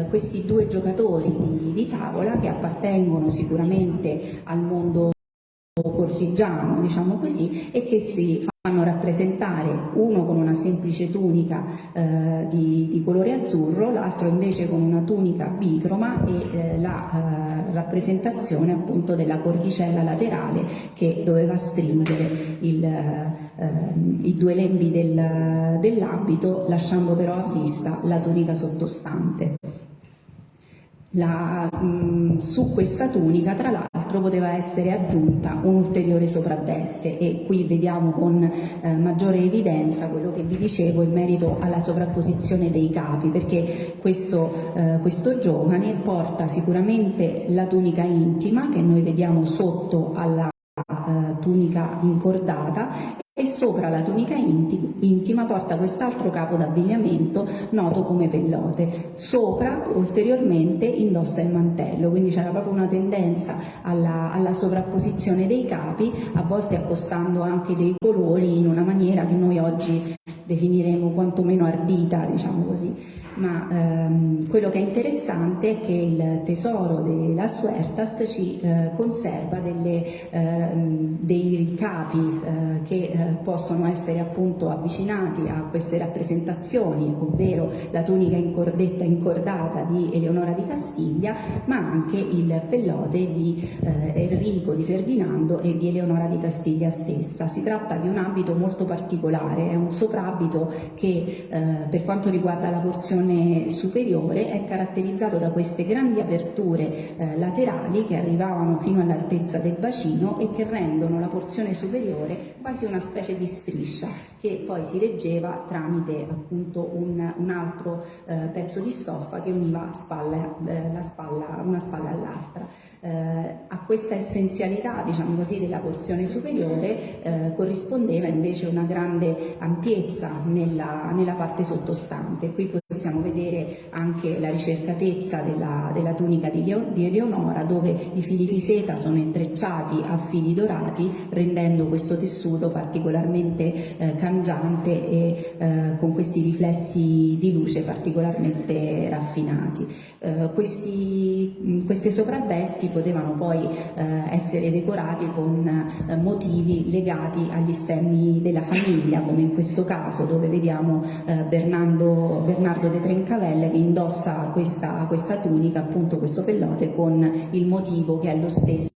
questi due giocatori di tavola che appartengono sicuramente al mondo cortigiano, diciamo così, e che si fanno rappresentare, uno con una semplice tunica di colore azzurro, l'altro invece con una tunica bicroma e la rappresentazione appunto della cordicella laterale che doveva stringere i due lembi dell'abito, lasciando però a vista la tunica sottostante. Su questa tunica tra l'altro poteva essere aggiunta un'ulteriore sopravveste, e qui vediamo con maggiore evidenza quello che vi dicevo in merito alla sovrapposizione dei capi, perché questo giovane porta sicuramente la tunica intima che noi vediamo sotto alla tunica incordata, e sopra la tunica intima porta quest'altro capo d'abbigliamento noto come pellote. Sopra ulteriormente indossa il mantello, quindi c'era proprio una tendenza alla sovrapposizione dei capi, a volte accostando anche dei colori in una maniera che noi oggi definiremo quantomeno ardita, diciamo così. Ma quello che è interessante è che il tesoro della Suertas ci conserva dei capi che possono essere appunto avvicinati a queste rappresentazioni, ovvero la tunica incordata di Eleonora di Castiglia, ma anche il pellote di Enrico di Ferdinando e di Eleonora di Castiglia stessa. Si tratta di un abito molto particolare, è un soprabito che per quanto riguarda la porzione superiore è caratterizzato da queste grandi aperture laterali che arrivavano fino all'altezza del bacino e che rendono la porzione superiore quasi una specie di striscia che poi si reggeva tramite appunto un altro pezzo di stoffa che univa una spalla all'altra. A questa essenzialità, diciamo così, della porzione superiore corrispondeva invece una grande ampiezza nella parte sottostante. Qui possiamo vedere anche la ricercatezza della tunica di Eleonora, dove i fili di seta sono intrecciati a fili dorati, rendendo questo tessuto particolarmente cangiante e con questi riflessi di luce particolarmente raffinati. Queste sopravvesti potevano poi essere decorati con motivi legati agli stemmi della famiglia, come in questo caso dove vediamo Bernardo de Trencavelle che indossa questa tunica, appunto questo pellote, con il motivo che è lo stesso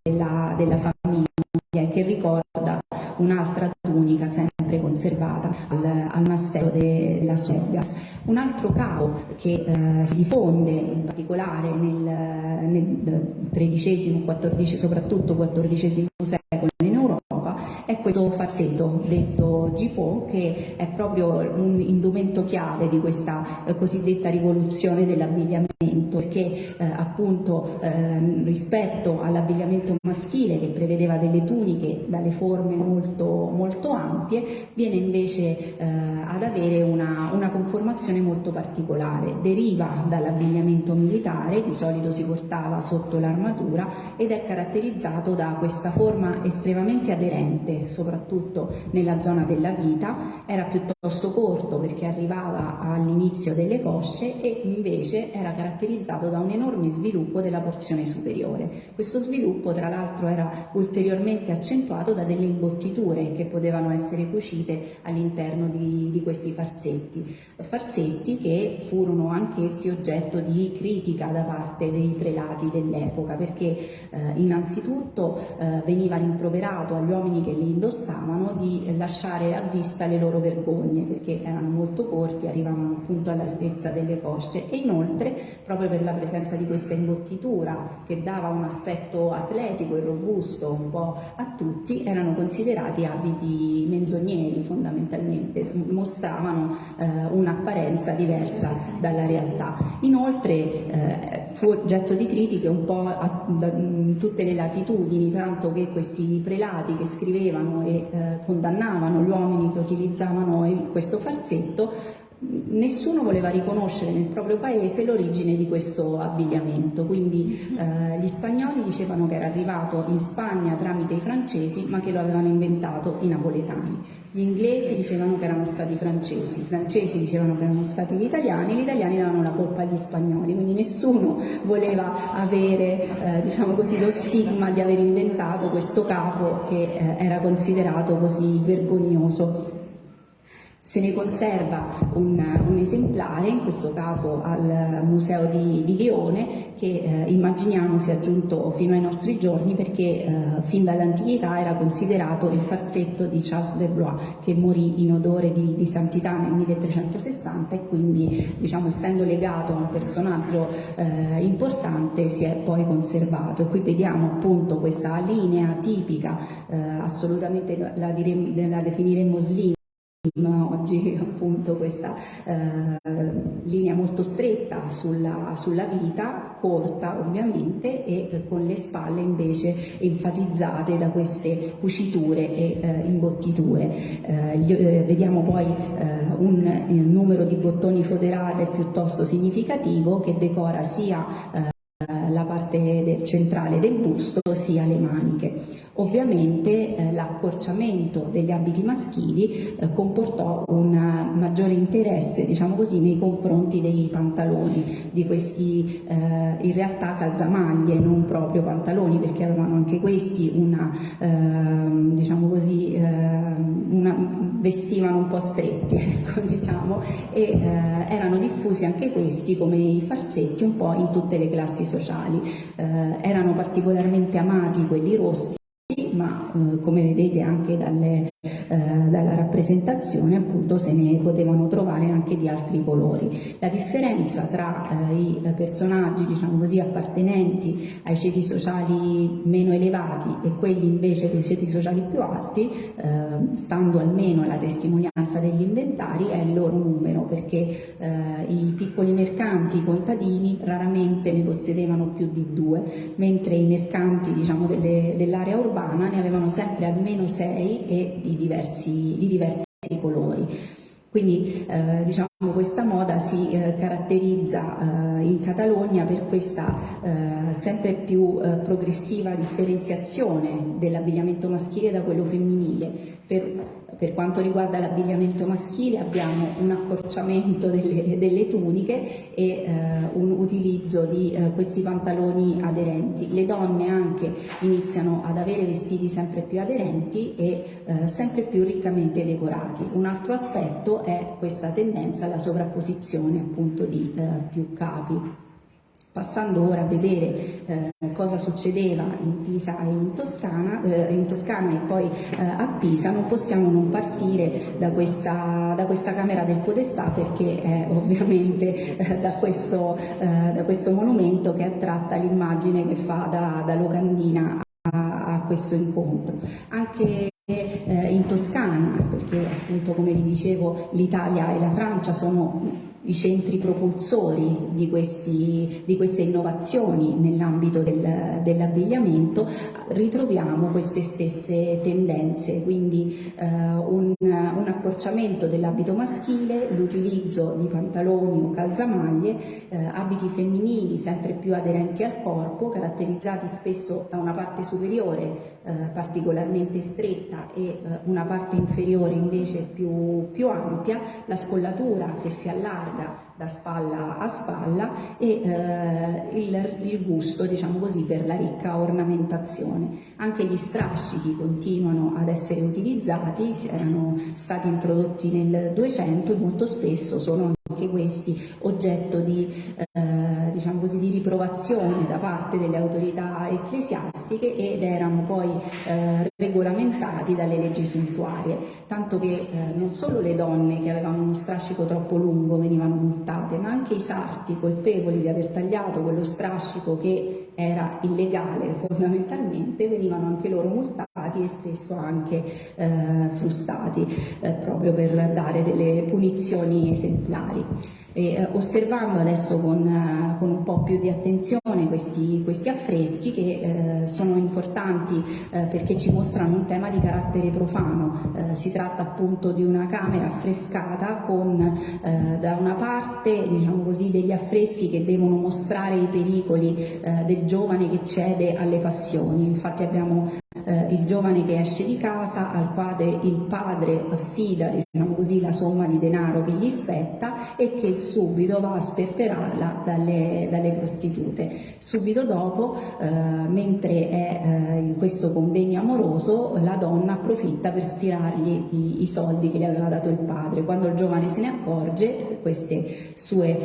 della famiglia e che ricorda un'altra tunica sempre conservata al monastero della Suertas. Un altro capo che si diffonde in particolare nel XIII, XIV, soprattutto XIV secolo in Europa è questo farseto detto gipot, che è proprio un indumento chiave di questa cosiddetta rivoluzione dell'abbigliamento, perché appunto rispetto all'abbigliamento maschile che prevedeva delle tuniche dalle forme molto, molto ampie, viene invece ad avere una conformazione molto particolare. Deriva dall'abbigliamento militare, di solito si portava sotto l'armatura, ed è caratterizzato da questa forma estremamente aderente, soprattutto nella zona della vita. Era piuttosto corto perché arrivava all'inizio delle cosce e invece era caratterizzato da un enorme sviluppo della porzione superiore. Questo sviluppo tra l'altro era ulteriormente accentuato da delle imbottiture che potevano essere cucite all'interno di questi farsetti che furono anch'essi oggetto di critica da parte dei prelati dell'epoca, perché innanzitutto veniva rimproverato agli uomini che li indossavano di lasciare a vista le loro vergogne, perché erano molto corti, arrivavano appunto all'altezza delle cosce, e inoltre proprio per la presenza di questa imbottitura che dava un aspetto atletico e robusto un po' a tutti, erano considerati abiti menzogneri fondamentalmente, mostravano un'apparenza diversa dalla realtà. Inoltre fu oggetto di critiche un po' da tutte le latitudini, tanto che questi prelati che scrivevano e condannavano gli uomini che utilizzavano questo farsetto, nessuno voleva riconoscere nel proprio paese l'origine di questo abbigliamento, quindi gli spagnoli dicevano che era arrivato in Spagna tramite i francesi, ma che lo avevano inventato i napoletani. Gli inglesi dicevano che erano stati i francesi dicevano che erano stati gli italiani davano la colpa agli spagnoli, quindi nessuno voleva avere diciamo così, lo stigma di aver inventato questo capo che era considerato così vergognoso. Se ne conserva un esemplare, in questo caso al Museo di Lione, che immaginiamo sia giunto fino ai nostri giorni perché fin dall'antichità era considerato il farsetto di Charles de Blois, che morì in odore di santità nel 1360 e quindi, diciamo, essendo legato a un personaggio importante, si è poi conservato. E qui vediamo appunto questa linea tipica, assolutamente la definiremmo slim, oggi appunto questa linea molto stretta sulla vita, corta ovviamente, e con le spalle invece enfatizzate da queste cuciture e imbottiture. Vediamo poi un numero di bottoni foderate piuttosto significativo che decora sia la parte centrale del busto sia le maniche. Ovviamente l'accorciamento degli abiti maschili comportò un maggiore interesse, diciamo così, nei confronti dei pantaloni, di questi in realtà calzamaglie, non proprio pantaloni, perché avevano anche questi diciamo così, vestivano un po' stretti, ecco, diciamo, e erano diffusi anche questi come i farsetti un po' in tutte le classi sociali. Erano particolarmente amati quelli rossi, ma come vedete anche dalla rappresentazione appunto se ne potevano trovare anche di altri colori. La differenza tra i personaggi, diciamo così, appartenenti ai ceti sociali meno elevati e quelli invece dei ceti sociali più alti, stando almeno alla testimonianza degli inventari, è il loro numero, perché i piccoli mercanti, i contadini, raramente ne possedevano più di 2, mentre i mercanti, diciamo, dell'area urbana ne avevano sempre almeno 6 e di diversi colori. Quindi diciamo questa moda si caratterizza in Catalogna per questa sempre più progressiva differenziazione dell'abbigliamento maschile da quello femminile. Per quanto riguarda l'abbigliamento maschile abbiamo un accorciamento delle tuniche e un utilizzo di questi pantaloni aderenti. Le donne anche iniziano ad avere vestiti sempre più aderenti e sempre più riccamente decorati. Un altro aspetto è questa tendenza alla sovrapposizione appunto di più capi. Passando ora a vedere cosa succedeva in Pisa e in Toscana e poi a Pisa, non possiamo non partire da questa Camera del Podestà, perché è ovviamente da questo monumento che attratta l'immagine che fa da locandina a questo incontro. Anche in Toscana, perché appunto, come vi dicevo, l'Italia e la Francia sono i centri propulsori di queste innovazioni nell'ambito dell'abbigliamento, ritroviamo queste stesse tendenze, quindi un accorciamento dell'abito maschile, l'utilizzo di pantaloni o calzamaglie, abiti femminili sempre più aderenti al corpo, caratterizzati spesso da una parte superiore particolarmente stretta e una parte inferiore invece più ampia, la scollatura che si allarga da spalla a spalla e il gusto, diciamo così, per la ricca ornamentazione. Anche gli strascichi continuano ad essere utilizzati, erano stati introdotti nel 200 e molto spesso sono anche questi oggetto di diciamo così, di riprovazione da parte delle autorità ecclesiastiche ed erano poi regolamentati dalle leggi suntuarie, tanto che non solo le donne che avevano uno strascico troppo lungo venivano multate, ma anche i sarti colpevoli di aver tagliato quello strascico che era illegale fondamentalmente venivano anche loro multati e spesso anche frustati proprio per dare delle punizioni esemplari. Osservando adesso con un po' più di attenzione questi affreschi che sono importanti perché ci mostrano un tema di carattere profano. Si tratta appunto di una camera affrescata con da una parte, diciamo così, degli affreschi che devono mostrare i pericoli del giovane che cede alle passioni. Infatti abbiamo il giovane che esce di casa, al quale il padre affida, diciamo così, la somma di denaro che gli spetta e che subito va a sperperarla dalle prostitute. Subito dopo, mentre è in questo convegno amoroso, la donna approfitta per sfirargli i soldi che gli aveva dato il padre. Quando il giovane se ne accorge, queste sue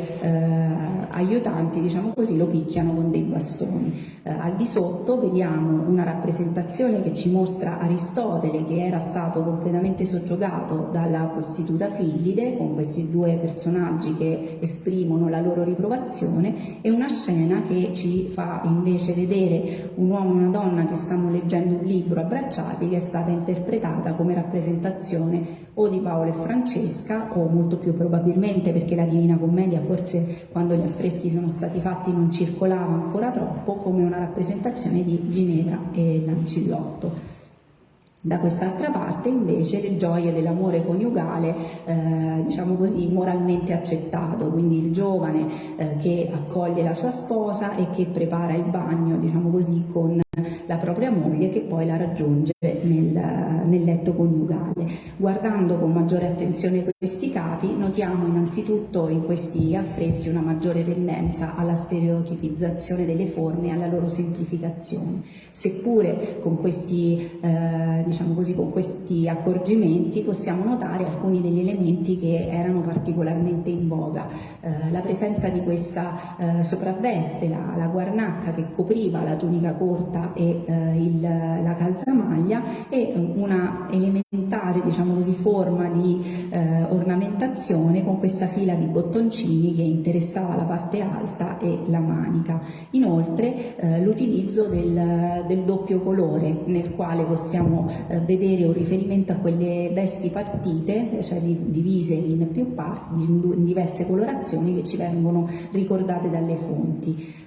aiutanti, diciamo così, lo picchiano con dei bastoni. Al di sotto vediamo una rappresentazione che ci mostra Aristotele che era stato completamente soggiogato dalla prostituta Fillide, con questi due personaggi che esprimono la loro riprovazione, e una scena che ci fa invece vedere un uomo e una donna che stanno leggendo un libro abbracciati, che è stata interpretata come rappresentazione o di Paolo e Francesca, o molto più probabilmente, perché la Divina Commedia forse quando gli affreschi sono stati fatti non circolava ancora troppo, come una rappresentazione di Ginevra e Lancillotto. Da quest'altra parte invece le gioie dell'amore coniugale, diciamo così, moralmente accettato, quindi il giovane che accoglie la sua sposa e che prepara il bagno, diciamo così, con la propria moglie, che poi la raggiunge nel letto coniugale. Guardando con maggiore attenzione questi capi, notiamo innanzitutto in questi affreschi una maggiore tendenza alla stereotipizzazione delle forme e alla loro semplificazione, seppure con questi diciamo così, con questi accorgimenti possiamo notare alcuni degli elementi che erano particolarmente in voga. La presenza di questa sopravveste, la guarnacca che copriva la tunica corta e la calzamaglia, e una elementare, diciamo così, forma di ornamentazione con questa fila di bottoncini che interessava la parte alta e la manica. Inoltre l'utilizzo del doppio colore, nel quale possiamo vedere un riferimento a quelle vesti partite, cioè divise in più parti, in diverse colorazioni che ci vengono ricordate dalle fonti.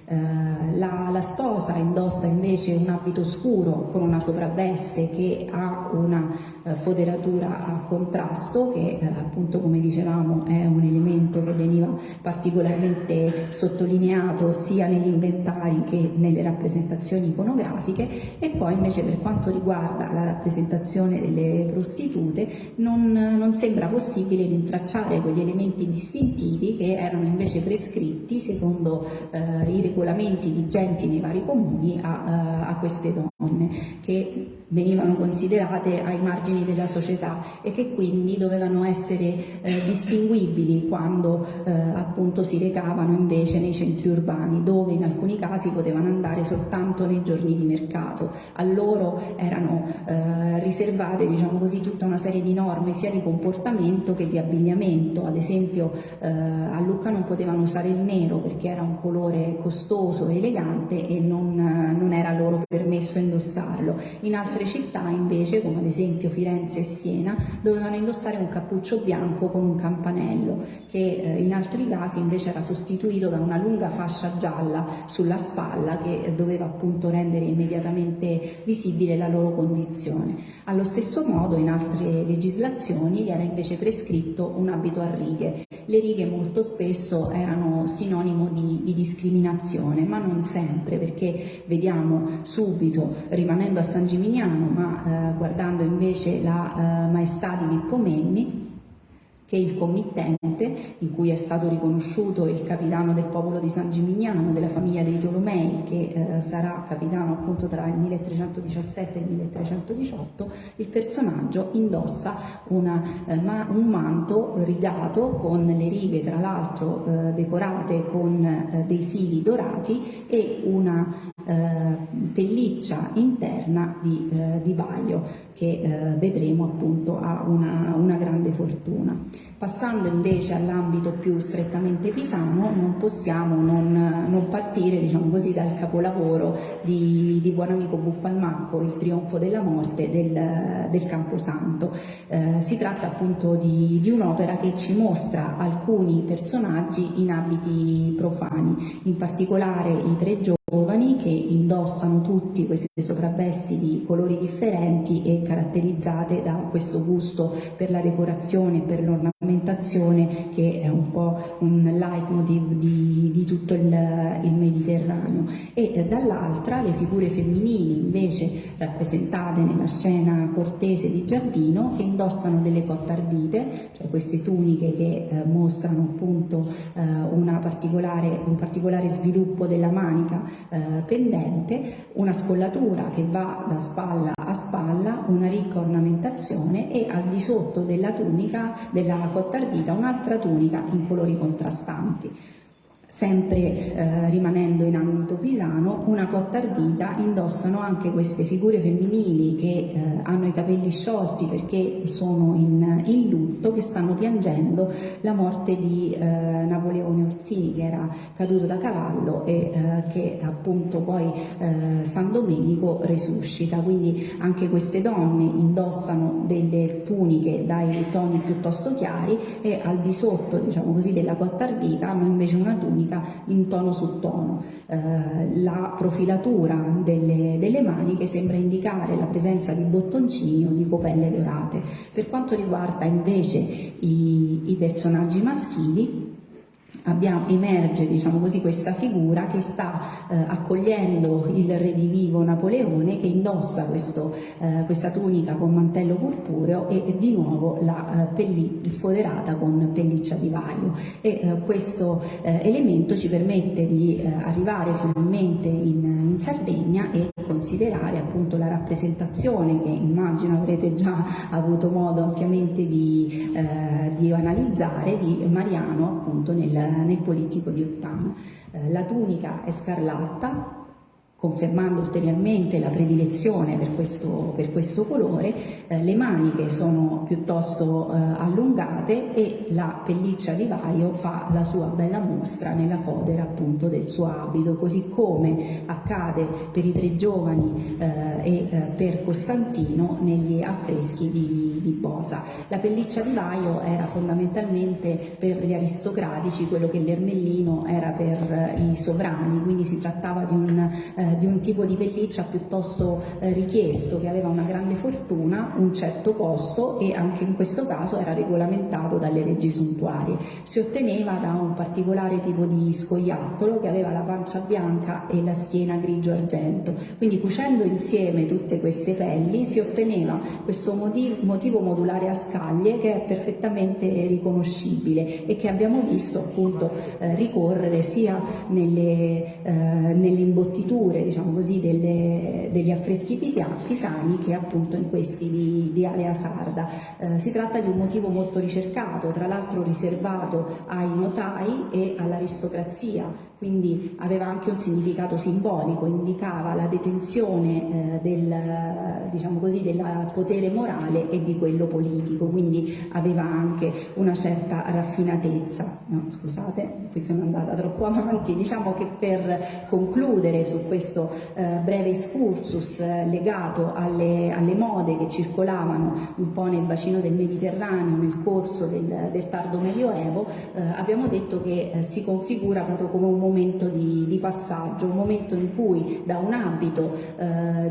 La sposa indossa invece un abito scuro con una sopravveste che ha una foderatura a contrasto, che appunto, come dicevamo, è un elemento che veniva particolarmente sottolineato sia negli inventari che nelle rappresentazioni iconografiche. E poi invece, per quanto riguarda la rappresentazione delle prostitute, non sembra possibile rintracciare quegli elementi distintivi che erano invece prescritti secondo i regolamenti vigenti nei vari comuni a queste donne, che venivano considerate ai margini della società e che quindi dovevano essere distinguibili quando appunto si recavano invece nei centri urbani, dove in alcuni casi potevano andare soltanto nei giorni di mercato. A loro erano riservate, diciamo così, tutta una serie di norme sia di comportamento che di abbigliamento. Ad esempio a Lucca non potevano usare il nero perché era un colore costoso e elegante e non era loro permesso indossarlo. In altre città invece, come ad esempio Firenze e Siena, dovevano indossare un cappuccio bianco con un campanello, che in altri casi invece era sostituito da una lunga fascia gialla sulla spalla, che doveva appunto rendere immediatamente visibile la loro condizione. Allo stesso modo in altre legislazioni gli era invece prescritto un abito a righe. Le righe molto spesso erano sinonimo di discriminazione, ma non sempre, perché vediamo subito, rimanendo a San Gimignano, ma guardando invece la Maestà di Lippo Memmi, che il committente, in cui è stato riconosciuto il capitano del popolo di San Gimignano, della famiglia dei Tolomei, che sarà capitano appunto tra il 1317 e il 1318, il personaggio indossa un manto rigato con le righe tra l'altro decorate con dei fili dorati e una pelliccia interna di Baio, che vedremo appunto ha una grande fortuna. Passando invece all'ambito più strettamente pisano, non possiamo non partire, diciamo così, dal capolavoro di Buonamico Buffalmacco, Il trionfo della morte del Camposanto. Si tratta appunto di un'opera che ci mostra alcuni personaggi in abiti profani, in particolare i tre giovani che indossano tutti queste sopravvesti di colori differenti e caratterizzate da questo gusto per la decorazione e per l'ornamentazione, che è un po' un leitmotiv di tutto il Mediterraneo, e dall'altra le figure femminili invece rappresentate nella scena cortese di giardino, che indossano delle cottardite, cioè queste tuniche che mostrano appunto un particolare sviluppo della manica pendente, una scollatura che va da spalla a spalla, una ricca ornamentazione e al di sotto della tunica, della cottardita, un'altra tunica in colori contrastanti. Sempre rimanendo in ambito pisano, una cottardita indossano anche queste figure femminili che hanno i capelli sciolti perché sono in lutto, che stanno piangendo la morte di Napoleone Orsini, che era caduto da cavallo e che appunto poi San Domenico resuscita. Quindi anche queste donne indossano delle tuniche dai toni piuttosto chiari e al di sotto, diciamo così, della cottardita hanno invece una tunica in tono su tono. La profilatura delle maniche sembra indicare la presenza di bottoncini o di copelle dorate. Per quanto riguarda invece i personaggi maschili, emerge, diciamo così, questa figura che sta accogliendo il redivivo Napoleone, che indossa questa tunica con mantello purpureo e di nuovo la foderata con pelliccia di vaio, e questo elemento ci permette di arrivare finalmente in Sardegna e considerare appunto la rappresentazione, che immagino avrete già avuto modo ampiamente di analizzare, di Mariano appunto nel Polittico di Ottana. La tunica è scarlatta, confermando ulteriormente la predilezione per questo colore. Le maniche sono piuttosto allungate e la pelliccia di vaio fa la sua bella mostra nella fodera appunto del suo abito, così come accade per i tre giovani e per Costantino negli affreschi di Bosa. La pelliccia di vaio era fondamentalmente per gli aristocratici quello che l'ermellino era per i sovrani, quindi si trattava di un tipo di pelliccia piuttosto richiesto, che aveva una grande fortuna, un certo costo, e anche in questo caso era regolamentato dalle leggi suntuarie. Si otteneva da un particolare tipo di scoiattolo che aveva la pancia bianca e la schiena grigio-argento, quindi cucendo insieme tutte queste pelli si otteneva questo motivo modulare a scaglie che è perfettamente riconoscibile e che abbiamo visto appunto ricorrere sia nelle imbottiture, diciamo così, degli affreschi pisani che appunto in questi di area sarda. Si tratta di un motivo molto ricercato, tra l'altro riservato ai notai e all'aristocrazia, quindi aveva anche un significato simbolico, indicava la detenzione del potere morale e di quello politico, quindi aveva anche una certa raffinatezza. No, scusate, qui sono andata troppo avanti. Diciamo che per concludere su questo breve excursus legato alle mode che circolavano un po' nel bacino del Mediterraneo nel corso del tardo Medioevo, abbiamo detto che si configura proprio come un momento di passaggio, un momento in cui da un abito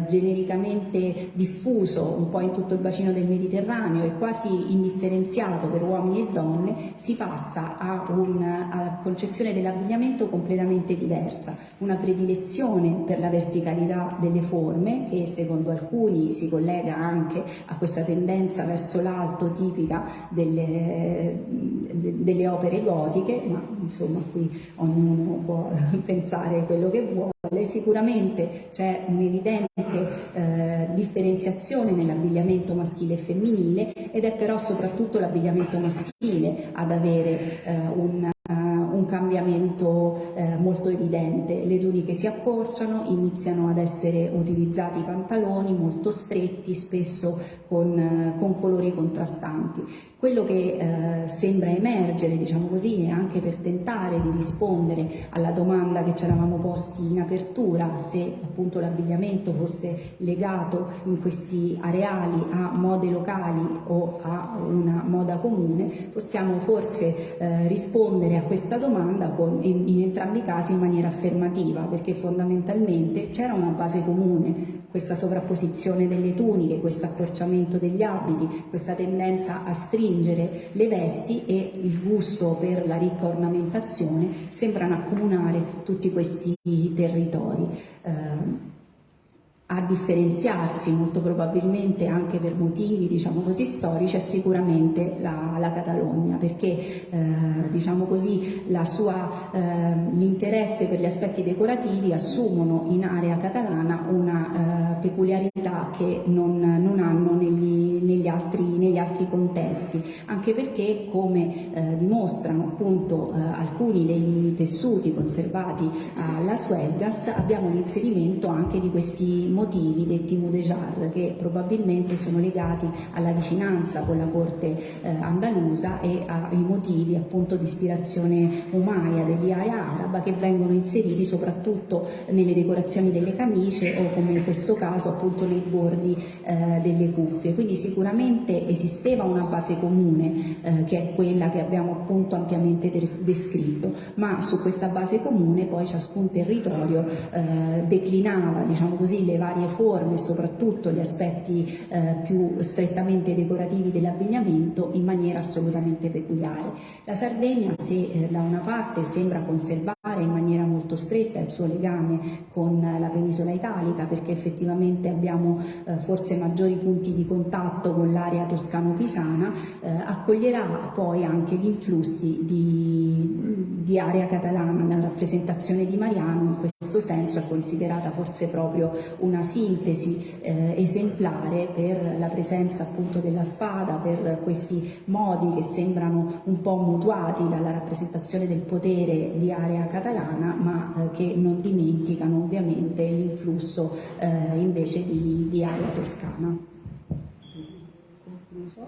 genericamente diffuso un po' in tutto il bacino del Mediterraneo e quasi indifferenziato per uomini e donne, si passa a una concezione dell'abbigliamento completamente diversa, una predilezione per la verticalità delle forme che secondo alcuni si collega anche a questa tendenza verso l'alto tipica delle opere gotiche, ma insomma qui ognuno può pensare quello che vuole. Sicuramente c'è un'evidente differenziazione nell'abbigliamento maschile e femminile, ed è però soprattutto l'abbigliamento maschile ad avere un cambiamento molto evidente. Le tuniche si accorciano, iniziano ad essere utilizzati i pantaloni molto stretti, spesso con colori contrastanti. Quello che sembra emergere, diciamo così, e anche per tentare di rispondere alla domanda che ci eravamo posti in apertura, se appunto l'abbigliamento fosse legato in questi areali a mode locali o a una moda comune, possiamo forse rispondere a questa domanda in entrambi i casi in maniera affermativa, perché fondamentalmente c'era una base comune, questa sovrapposizione delle tuniche, questo accorciamento degli abiti, questa tendenza a stringere le vesti e il gusto per la ricca ornamentazione sembrano accomunare tutti questi territori. A differenziarsi molto probabilmente anche per motivi diciamo così storici è sicuramente la Catalogna, perché diciamo così l'interesse per gli aspetti decorativi assumono in area catalana una peculiarità che non hanno negli altri contesti, anche perché come dimostrano appunto alcuni dei tessuti conservati alla Suelgas, abbiamo l'inserimento anche di questi motivi detti mudéjar, che probabilmente sono legati alla vicinanza con la corte andalusa e ai motivi appunto di ispirazione umaia degli area araba, che vengono inseriti soprattutto nelle decorazioni delle camicie o, come in questo caso, appunto nei bordi delle cuffie. Quindi sicuramente esisteva una base comune che è quella che abbiamo appunto ampiamente descritto, ma su questa base comune poi ciascun territorio declinava, diciamo così, le varie forme e soprattutto gli aspetti più strettamente decorativi dell'abbigliamento in maniera assolutamente peculiare. La Sardegna, se da una parte sembra conservare in maniera molto stretta il suo legame con la penisola italica, perché effettivamente abbiamo forse maggiori punti di contatto con l'area toscano-pisana, accoglierà poi anche gli influssi di area catalana. La rappresentazione di Mariano in questo senso è considerata forse proprio una sintesi esemplare per la presenza appunto della spada, per questi modi che sembrano un po' mutuati dalla rappresentazione del potere di area catalana, ma che non dimenticano ovviamente l'influsso invece di area toscana. Non so.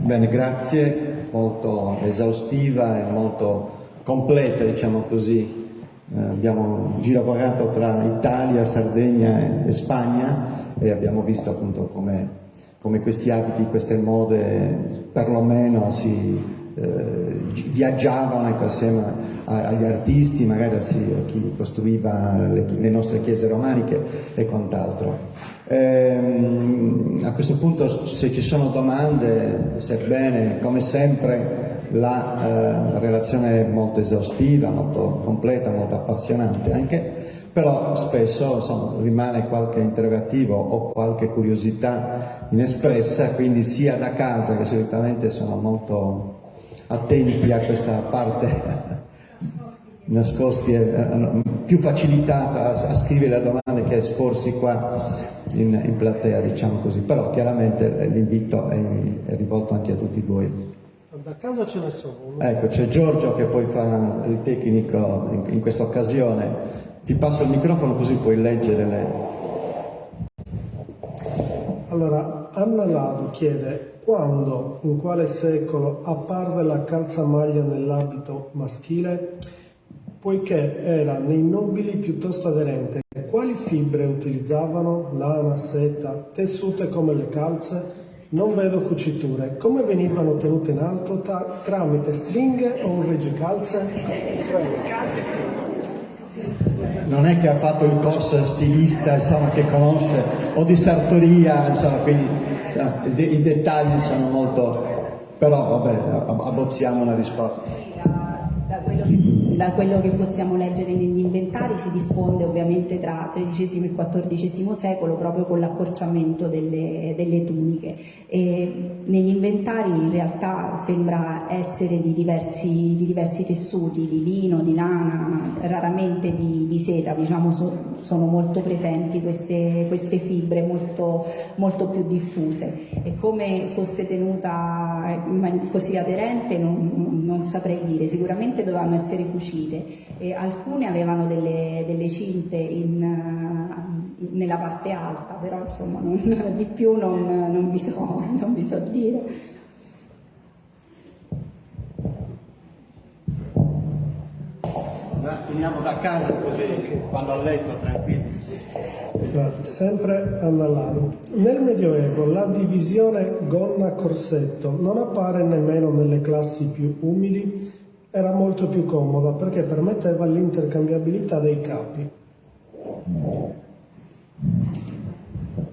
Bene, grazie, molto esaustiva e molto completa, diciamo così. Abbiamo giravogato tra Italia, Sardegna e Spagna e abbiamo visto appunto come questi abiti, queste mode perlomeno viaggiavano assieme agli artisti, magari a chi costruiva le nostre chiese romaniche e quant'altro. A questo punto, se ci sono domande, sebbene come sempre la relazione è molto esaustiva, molto completa, molto appassionante anche, però spesso insomma, rimane qualche interrogativo o qualche curiosità inespressa, quindi sia da casa, che solitamente sono molto attenti a questa parte nascosti, più facilità a scrivere la domanda che a esporsi qua in platea, diciamo così, però chiaramente l'invito è rivolto anche a tutti voi. Da casa ce ne sono. Ecco, c'è Giorgio che poi fa il tecnico in questa occasione. Ti passo il microfono così puoi leggere le... Allora, Anna Ladu chiede: quando, in quale secolo apparve la calzamaglia nell'abito maschile? Poiché era nei nobili piuttosto aderente, quali fibre utilizzavano? Lana, seta, tessute come le calze? Non vedo cuciture. Come venivano tenute in alto? Tramite stringhe o un reggicalze? Non è che ha fatto il corso stilista, insomma, che conosce, o di sartoria, insomma, quindi insomma, i dettagli sono molto... Però vabbè, abbozziamo una risposta. Da quello che possiamo leggere negli inventari si diffonde ovviamente tra XIII e XIV secolo proprio con l'accorciamento delle tuniche, e negli inventari in realtà sembra essere di diversi tessuti, di lino, di lana, raramente di seta, diciamo sono molto presenti queste fibre molto più diffuse, e come fosse tenuta così aderente non saprei dire, sicuramente dovevano essere cucite, e alcune avevano delle cinte nella parte alta, però insomma di più non vi so dire. Finiamo da casa così vado a letto tranquillo. Sempre Anna Laro. Nel Medioevo la divisione gonna-corsetto non appare nemmeno nelle classi più umili. Era molto più comoda perché permetteva l'intercambiabilità dei capi.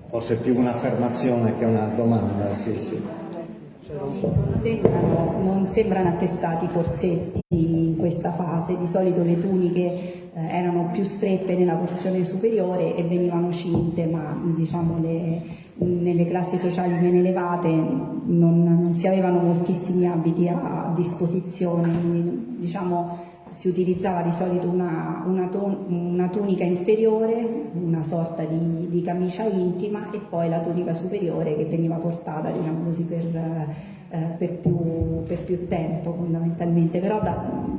Forse più un'affermazione che una domanda, sì. Non sembrano attestati corsetti in questa fase, di solito le tuniche erano più strette nella porzione superiore e venivano cinte, ma diciamo nelle classi sociali meno elevate non si avevano moltissimi abiti a disposizione, quindi diciamo si utilizzava di solito una tunica inferiore, una sorta di camicia intima, e poi la tunica superiore che veniva portata, diciamo così, per più tempo fondamentalmente, però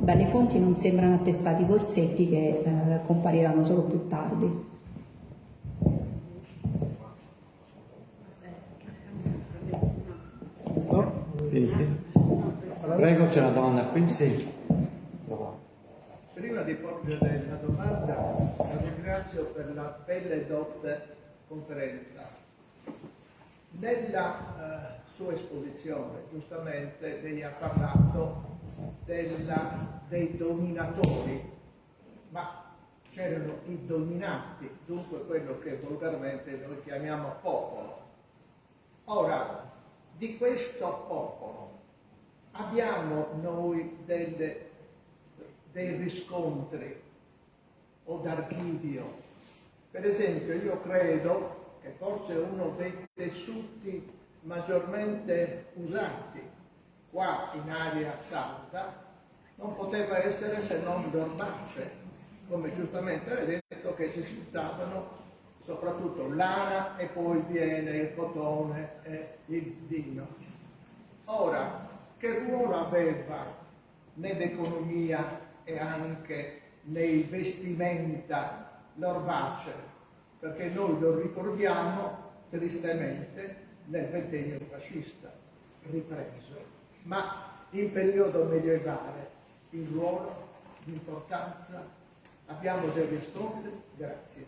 dalle fonti non sembrano attestati corsetti che compariranno solo più tardi. No? Finiti? Prego, c'è una domanda qui? Sì. Prima di porgere la domanda, la ringrazio per la bella e dotta conferenza. Nella sua esposizione, giustamente, lei ha parlato dei dominatori, ma c'erano i dominanti, dunque quello che volgarmente noi chiamiamo popolo. Ora, di questo popolo abbiamo noi dei riscontri o d'archivio. Per esempio, io credo che forse uno dei tessuti maggiormente usati qua in area sarda non poteva essere se non l'orbace, come giustamente avete detto, che si sfruttavano soprattutto lana e poi viene il cotone e il lino. Ora, che ruolo aveva nell'economia e anche nei vestimenta l'orbace? Perché noi lo ricordiamo tristemente nel ventennio fascista ripreso, ma in periodo medievale il ruolo, l'importanza, abbiamo dei riscontri? Grazie.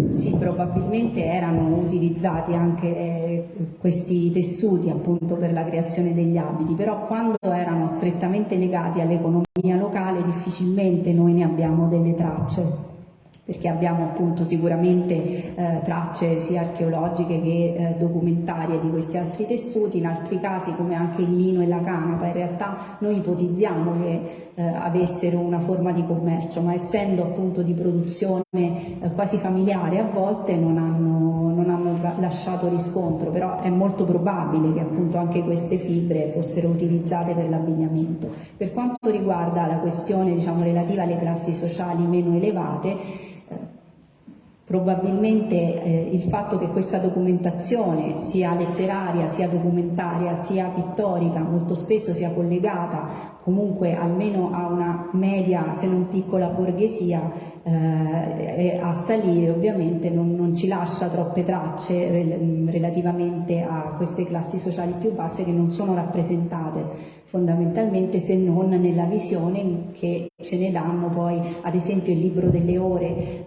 Sì, probabilmente erano utilizzati anche questi tessuti appunto per la creazione degli abiti, però quando erano strettamente legati all'economia locale difficilmente noi ne abbiamo delle tracce, perché abbiamo appunto sicuramente tracce sia archeologiche che documentarie di questi altri tessuti, in altri casi come anche il lino e la canapa in realtà noi ipotizziamo che avessero una forma di commercio, ma essendo appunto di produzione quasi familiare a volte non hanno lasciato riscontro, però è molto probabile che appunto anche queste fibre fossero utilizzate per l'abbigliamento. Per quanto riguarda la questione, diciamo, relativa alle classi sociali meno elevate, probabilmente il fatto che questa documentazione sia letteraria, sia documentaria, sia pittorica molto spesso sia collegata comunque almeno a una media se non piccola borghesia a salire, ovviamente non ci lascia troppe tracce relativamente a queste classi sociali più basse che non sono rappresentate fondamentalmente, se non nella visione che ce ne danno poi. Ad esempio il libro delle ore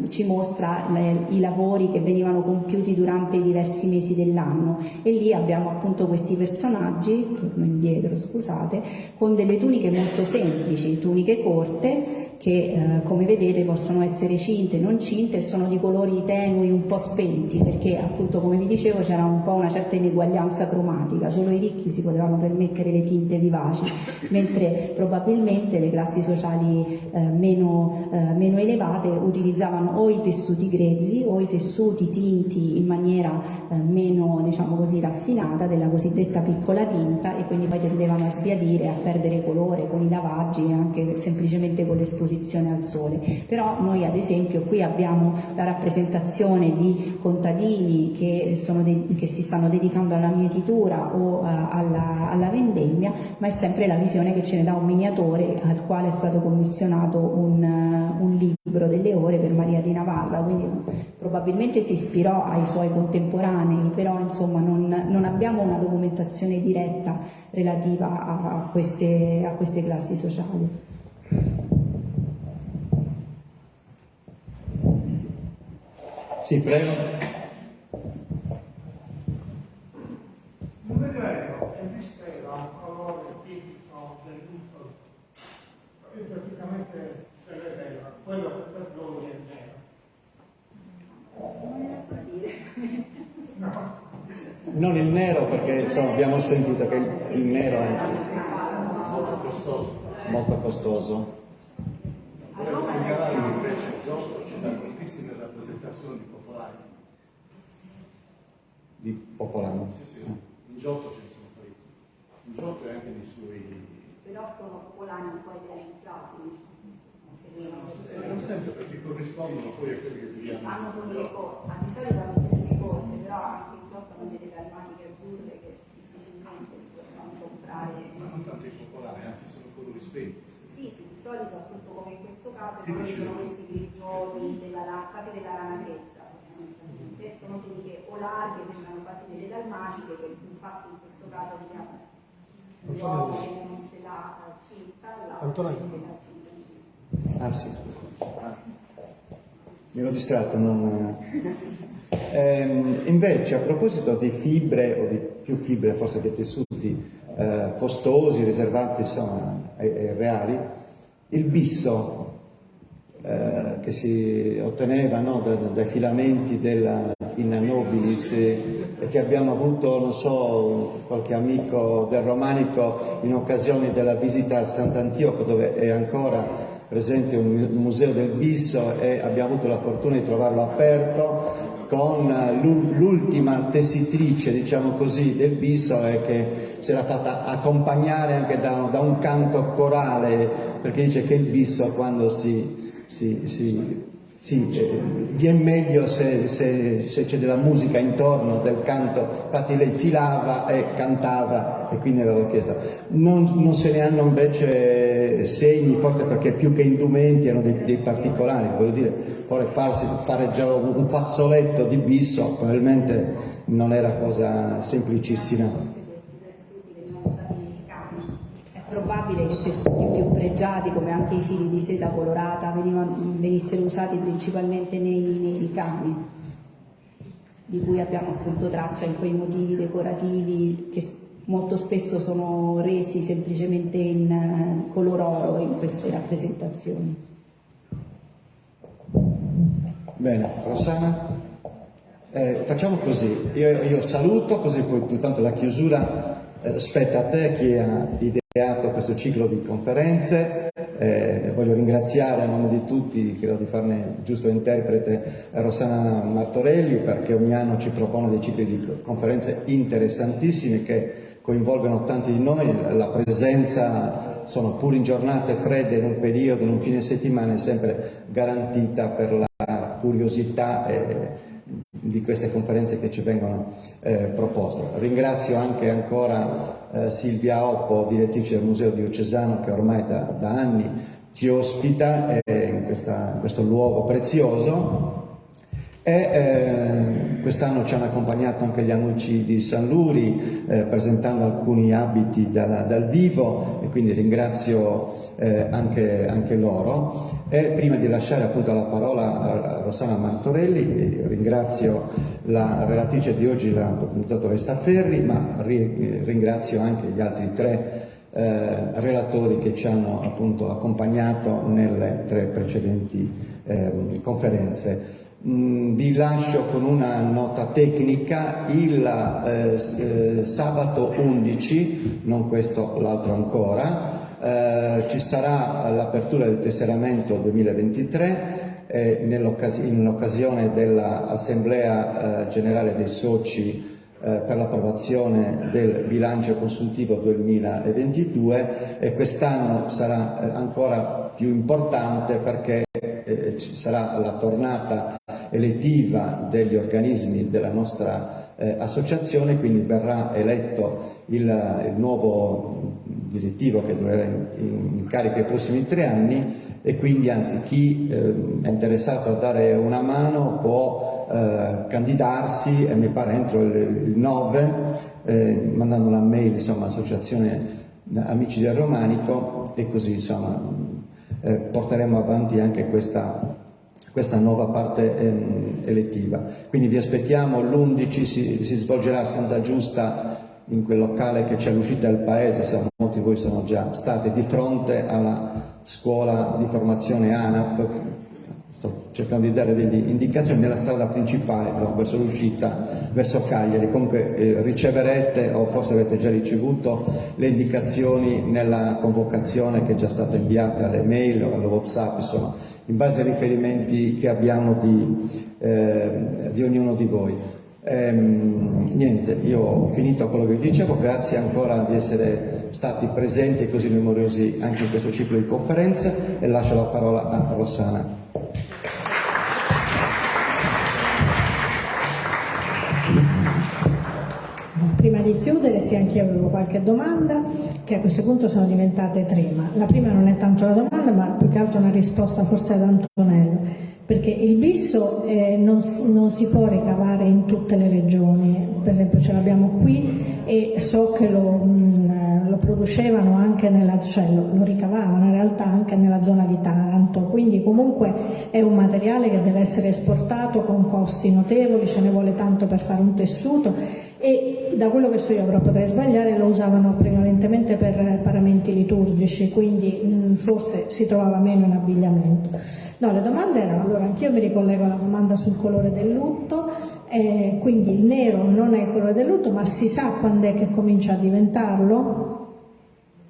ci mostra i lavori che venivano compiuti durante i diversi mesi dell'anno, e lì abbiamo appunto questi personaggi, torno indietro scusate, con delle tuniche molto semplici, tuniche corte che come vedete possono essere cinte, non cinte, e sono di colori tenui, un po' spenti, perché appunto, come vi dicevo, c'era un po' una certa ineguaglianza cromatica, solo i ricchi si potevano permettere le tinte vivaci, mentre probabilmente le classi sociali meno elevate utilizzavano o i tessuti grezzi o i tessuti tinti in maniera meno, diciamo così, raffinata, della cosiddetta piccola tinta, e quindi poi tendevano a sbiadire, a perdere colore con i lavaggi e anche semplicemente con l'esposizione al sole. Però noi ad esempio qui abbiamo la rappresentazione di contadini che si stanno dedicando alla mietitura o alla vendemmia, ma è sempre la visione che ce ne dà un miniatore al quale è stato commissionato un libro delle ore per Maria di Navarra, quindi probabilmente si ispirò ai suoi contemporanei, però insomma non abbiamo una documentazione diretta relativa a queste classi sociali. Sì, prego. Nel Medioevo esisteva un colore tipico del luto, praticamente se vedeva, quello che per noi è nero. No. Non il nero, perché insomma, abbiamo sentito che il nero è molto costoso. Volevo segnalare che invece in Giotto ci sono moltissime rappresentazioni popolari. Di popolano. Sì, sì, in Giotto ce ne sono parecchi. In Giotto e anche nei suoi... Però sono popolani un po' idealizzati. Non sempre, perché corrispondono poi a quelli che viviamo. Hanno tuniche corte, di solito hanno tuniche corte, però anche in Giotto hanno delle maniche azzurre che difficilmente si potranno comprare. Ma non tanto i popolari, anzi sono colori spenti. Sì, di solito appunto come in questo caso sono questi grigioni quasi della rana grezza, sono tuniche o larghe, sembrano quasi delle dalmatiche, che infatti in questo caso vediamo l'uomo che non ce l'ha cinta, l'altro che l'ha cinta. Ah sì, scusa. Mi ero distratto. Invece, a proposito di fibre, o di più fibre forse che tessuti costosi, riservati insomma ai reali, il bisso che si otteneva, no, dai filamenti della Inna Nobilis, e che abbiamo avuto, non so, qualche amico del Romanico in occasione della visita a Sant'Antioco, dove è ancora presente un museo del bisso, e abbiamo avuto la fortuna di trovarlo aperto con l'ultima tessitrice, diciamo così, del bisso, che si era fatta accompagnare anche da un canto corale, perché dice che il bisso quando viene meglio se c'è della musica intorno, del canto, infatti lei filava e cantava, e quindi avevo chiesto. Non se ne hanno invece segni, forse perché più che indumenti erano dei particolari, voglio dire, fare già un fazzoletto di bisso probabilmente non era cosa semplicissima. Probabile che tessuti più pregiati, come anche i fili di seta colorata, venissero usati principalmente nei ricami, di cui abbiamo appunto traccia in quei motivi decorativi che molto spesso sono resi semplicemente in color oro in queste rappresentazioni. Bene, Rossana? Facciamo così, io saluto, così poi tanto la chiusura spetta a te, chi ha ideato questo ciclo di conferenze. Voglio ringraziare a nome di tutti, credo di farne giusto interprete, Rossana Martorelli, perché ogni anno ci propone dei cicli di conferenze interessantissime che coinvolgono tanti di noi. La presenza, sono pur in giornate fredde, in un periodo, in un fine settimana, è sempre garantita per la curiosità di queste conferenze che ci vengono proposte. Ringrazio anche ancora Silvia Oppo, direttrice del Museo Diocesano, che ormai da anni ci ospita in questo luogo prezioso. E quest'anno ci hanno accompagnato anche gli amici di San Luri presentando alcuni abiti dal vivo, e quindi ringrazio anche loro. E prima di lasciare appunto la parola a Rossana Martorelli, ringrazio la relatrice di oggi, la dottoressa Ferri, ma ringrazio anche gli altri 3 relatori che ci hanno appunto accompagnato nelle 3 precedenti conferenze. Vi lascio con una nota tecnica: il sabato 11, non questo, l'altro ancora, ci sarà l'apertura del tesseramento 2023 in occasione dell'Assemblea Generale dei Soci per l'approvazione del bilancio consuntivo 2022, e quest'anno sarà ancora più importante perché ci sarà la tornata elettiva degli organismi della nostra associazione, quindi verrà eletto il nuovo direttivo che durerà in carica i prossimi 3 anni, e quindi anzi chi è interessato a dare una mano può candidarsi, e mi pare entro il 9, mandando una mail, insomma, associazione Amici del Romanico, e così insomma porteremo avanti anche questa nuova parte elettiva. Quindi vi aspettiamo l'11, si svolgerà a Santa Giusta, in quel locale che c'è all'uscita del paese, molti di voi sono già stati, di fronte alla scuola di formazione ANAP. Sto cercando di dare delle indicazioni nella strada principale, no, verso l'uscita, verso Cagliari. Comunque riceverete, o forse avete già ricevuto, le indicazioni nella convocazione che è già stata inviata alle mail o allo WhatsApp, insomma, in base ai riferimenti che abbiamo di ognuno di voi. Niente, io ho finito quello che vi dicevo, grazie ancora di essere stati presenti e così numerosi anche in questo ciclo di conferenze, e lascio la parola a Rossana. Prima di chiudere, sì, anche io avevo qualche domanda, che a questo punto sono diventate 3, ma la prima non è tanto la domanda, ma più che altro una risposta forse ad Antonello, perché il BISSO non si può ricavare in tutte le regioni. Per esempio ce l'abbiamo qui, e so che lo producevano anche lo ricavavano in realtà anche nella zona di Taranto, quindi comunque è un materiale che deve essere esportato con costi notevoli, ce ne vuole tanto per fare un tessuto, e da quello che so io, però potrei sbagliare, lo usavano prevalentemente per paramenti liturgici, quindi forse si trovava meno in abbigliamento. No, le domande erano, allora anch'io mi ricollego alla domanda sul colore del lutto, quindi il nero non è il colore del lutto, ma si sa quando è che comincia a diventarlo?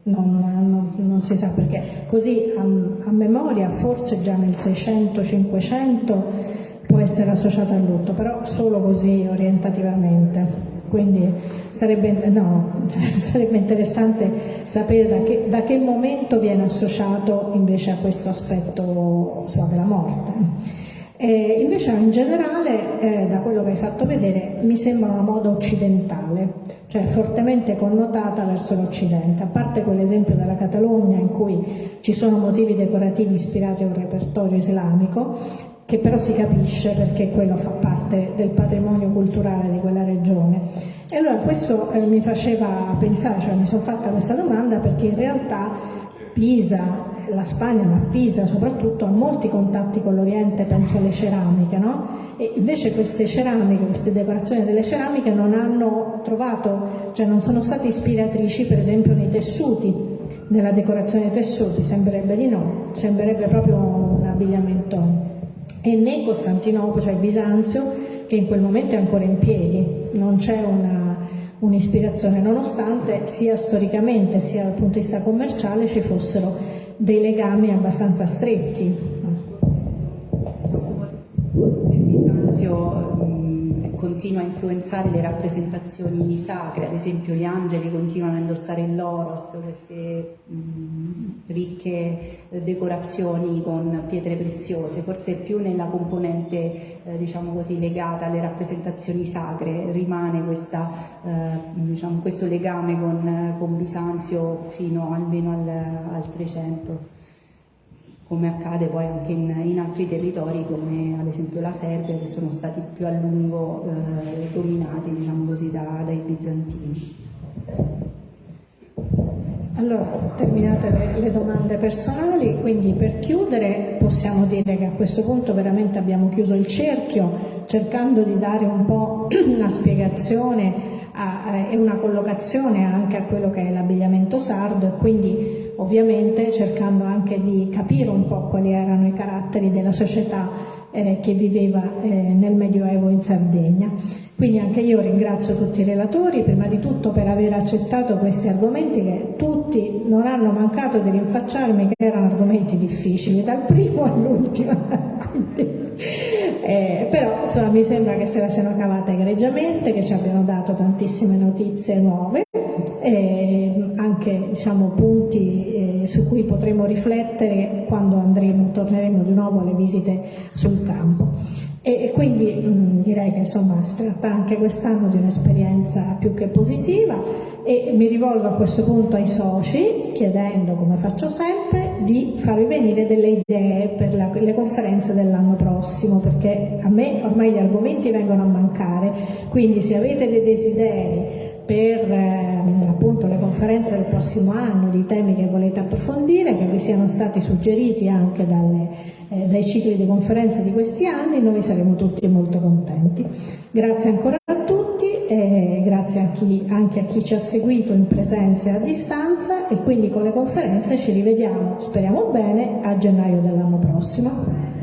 Non si sa, perché così a memoria forse già nel 600-500 può essere associato al lutto, però solo così orientativamente. Quindi sarebbe interessante sapere da che momento viene associato invece a questo aspetto della morte. Invece in generale, da quello che hai fatto vedere, mi sembra una moda occidentale, cioè fortemente connotata verso l'Occidente, a parte quell'esempio della Catalogna in cui ci sono motivi decorativi ispirati a un repertorio islamico, che però si capisce perché quello fa parte del patrimonio culturale di quella regione. E allora questo mi faceva pensare, cioè mi sono fatta questa domanda perché in realtà Pisa, la Spagna, ma Pisa soprattutto, ha molti contatti con l'Oriente, penso alle ceramiche, no? E invece queste ceramiche, queste decorazioni delle ceramiche non hanno trovato, cioè non sono state ispiratrici per esempio nei tessuti, nella decorazione dei tessuti, sembrerebbe di no, sembrerebbe proprio un abbigliamento. E né Costantinopoli, cioè Bisanzio, che in quel momento è ancora in piedi, non c'è un'ispirazione, nonostante sia storicamente sia dal punto di vista commerciale ci fossero dei legami abbastanza stretti. Forse Bisanzio continua a influenzare le rappresentazioni sacre, ad esempio gli angeli continuano a indossare il loros, queste ricche decorazioni con pietre preziose, forse più nella componente diciamo così legata alle rappresentazioni sacre rimane questo legame con Bisanzio fino almeno al 300. come accade poi anche in altri territori come ad esempio la Serbia, che sono stati più a lungo dominati, diciamo così, dai bizantini. Allora, terminate le domande personali, quindi per chiudere possiamo dire che a questo punto veramente abbiamo chiuso il cerchio, cercando di dare un po' una spiegazione e una collocazione anche a quello che è l'abbigliamento sardo, e quindi ovviamente cercando anche di capire un po' quali erano i caratteri della società che viveva nel Medioevo in Sardegna. Quindi anche io ringrazio tutti i relatori, prima di tutto per aver accettato questi argomenti che tutti non hanno mancato di rinfacciarmi che erano argomenti difficili, dal primo all'ultimo. Però insomma, mi sembra che se la siano cavata egregiamente, che ci abbiano dato tantissime notizie nuove, anche diciamo, punti su cui potremo riflettere quando torneremo di nuovo alle visite sul campo. E quindi direi che insomma si tratta anche quest'anno di un'esperienza più che positiva, e mi rivolgo a questo punto ai soci chiedendo, come faccio sempre, di farvi venire delle idee per le conferenze dell'anno prossimo, perché a me ormai gli argomenti vengono a mancare, quindi se avete dei desideri per appunto le conferenze del prossimo anno, di temi che volete approfondire, che vi siano stati suggeriti anche dai cicli di conferenze di questi anni, noi saremo tutti molto contenti. Grazie ancora a tutti, e grazie anche a chi ci ha seguito in presenza e a distanza, e quindi con le conferenze ci rivediamo, speriamo bene, a gennaio dell'anno prossimo.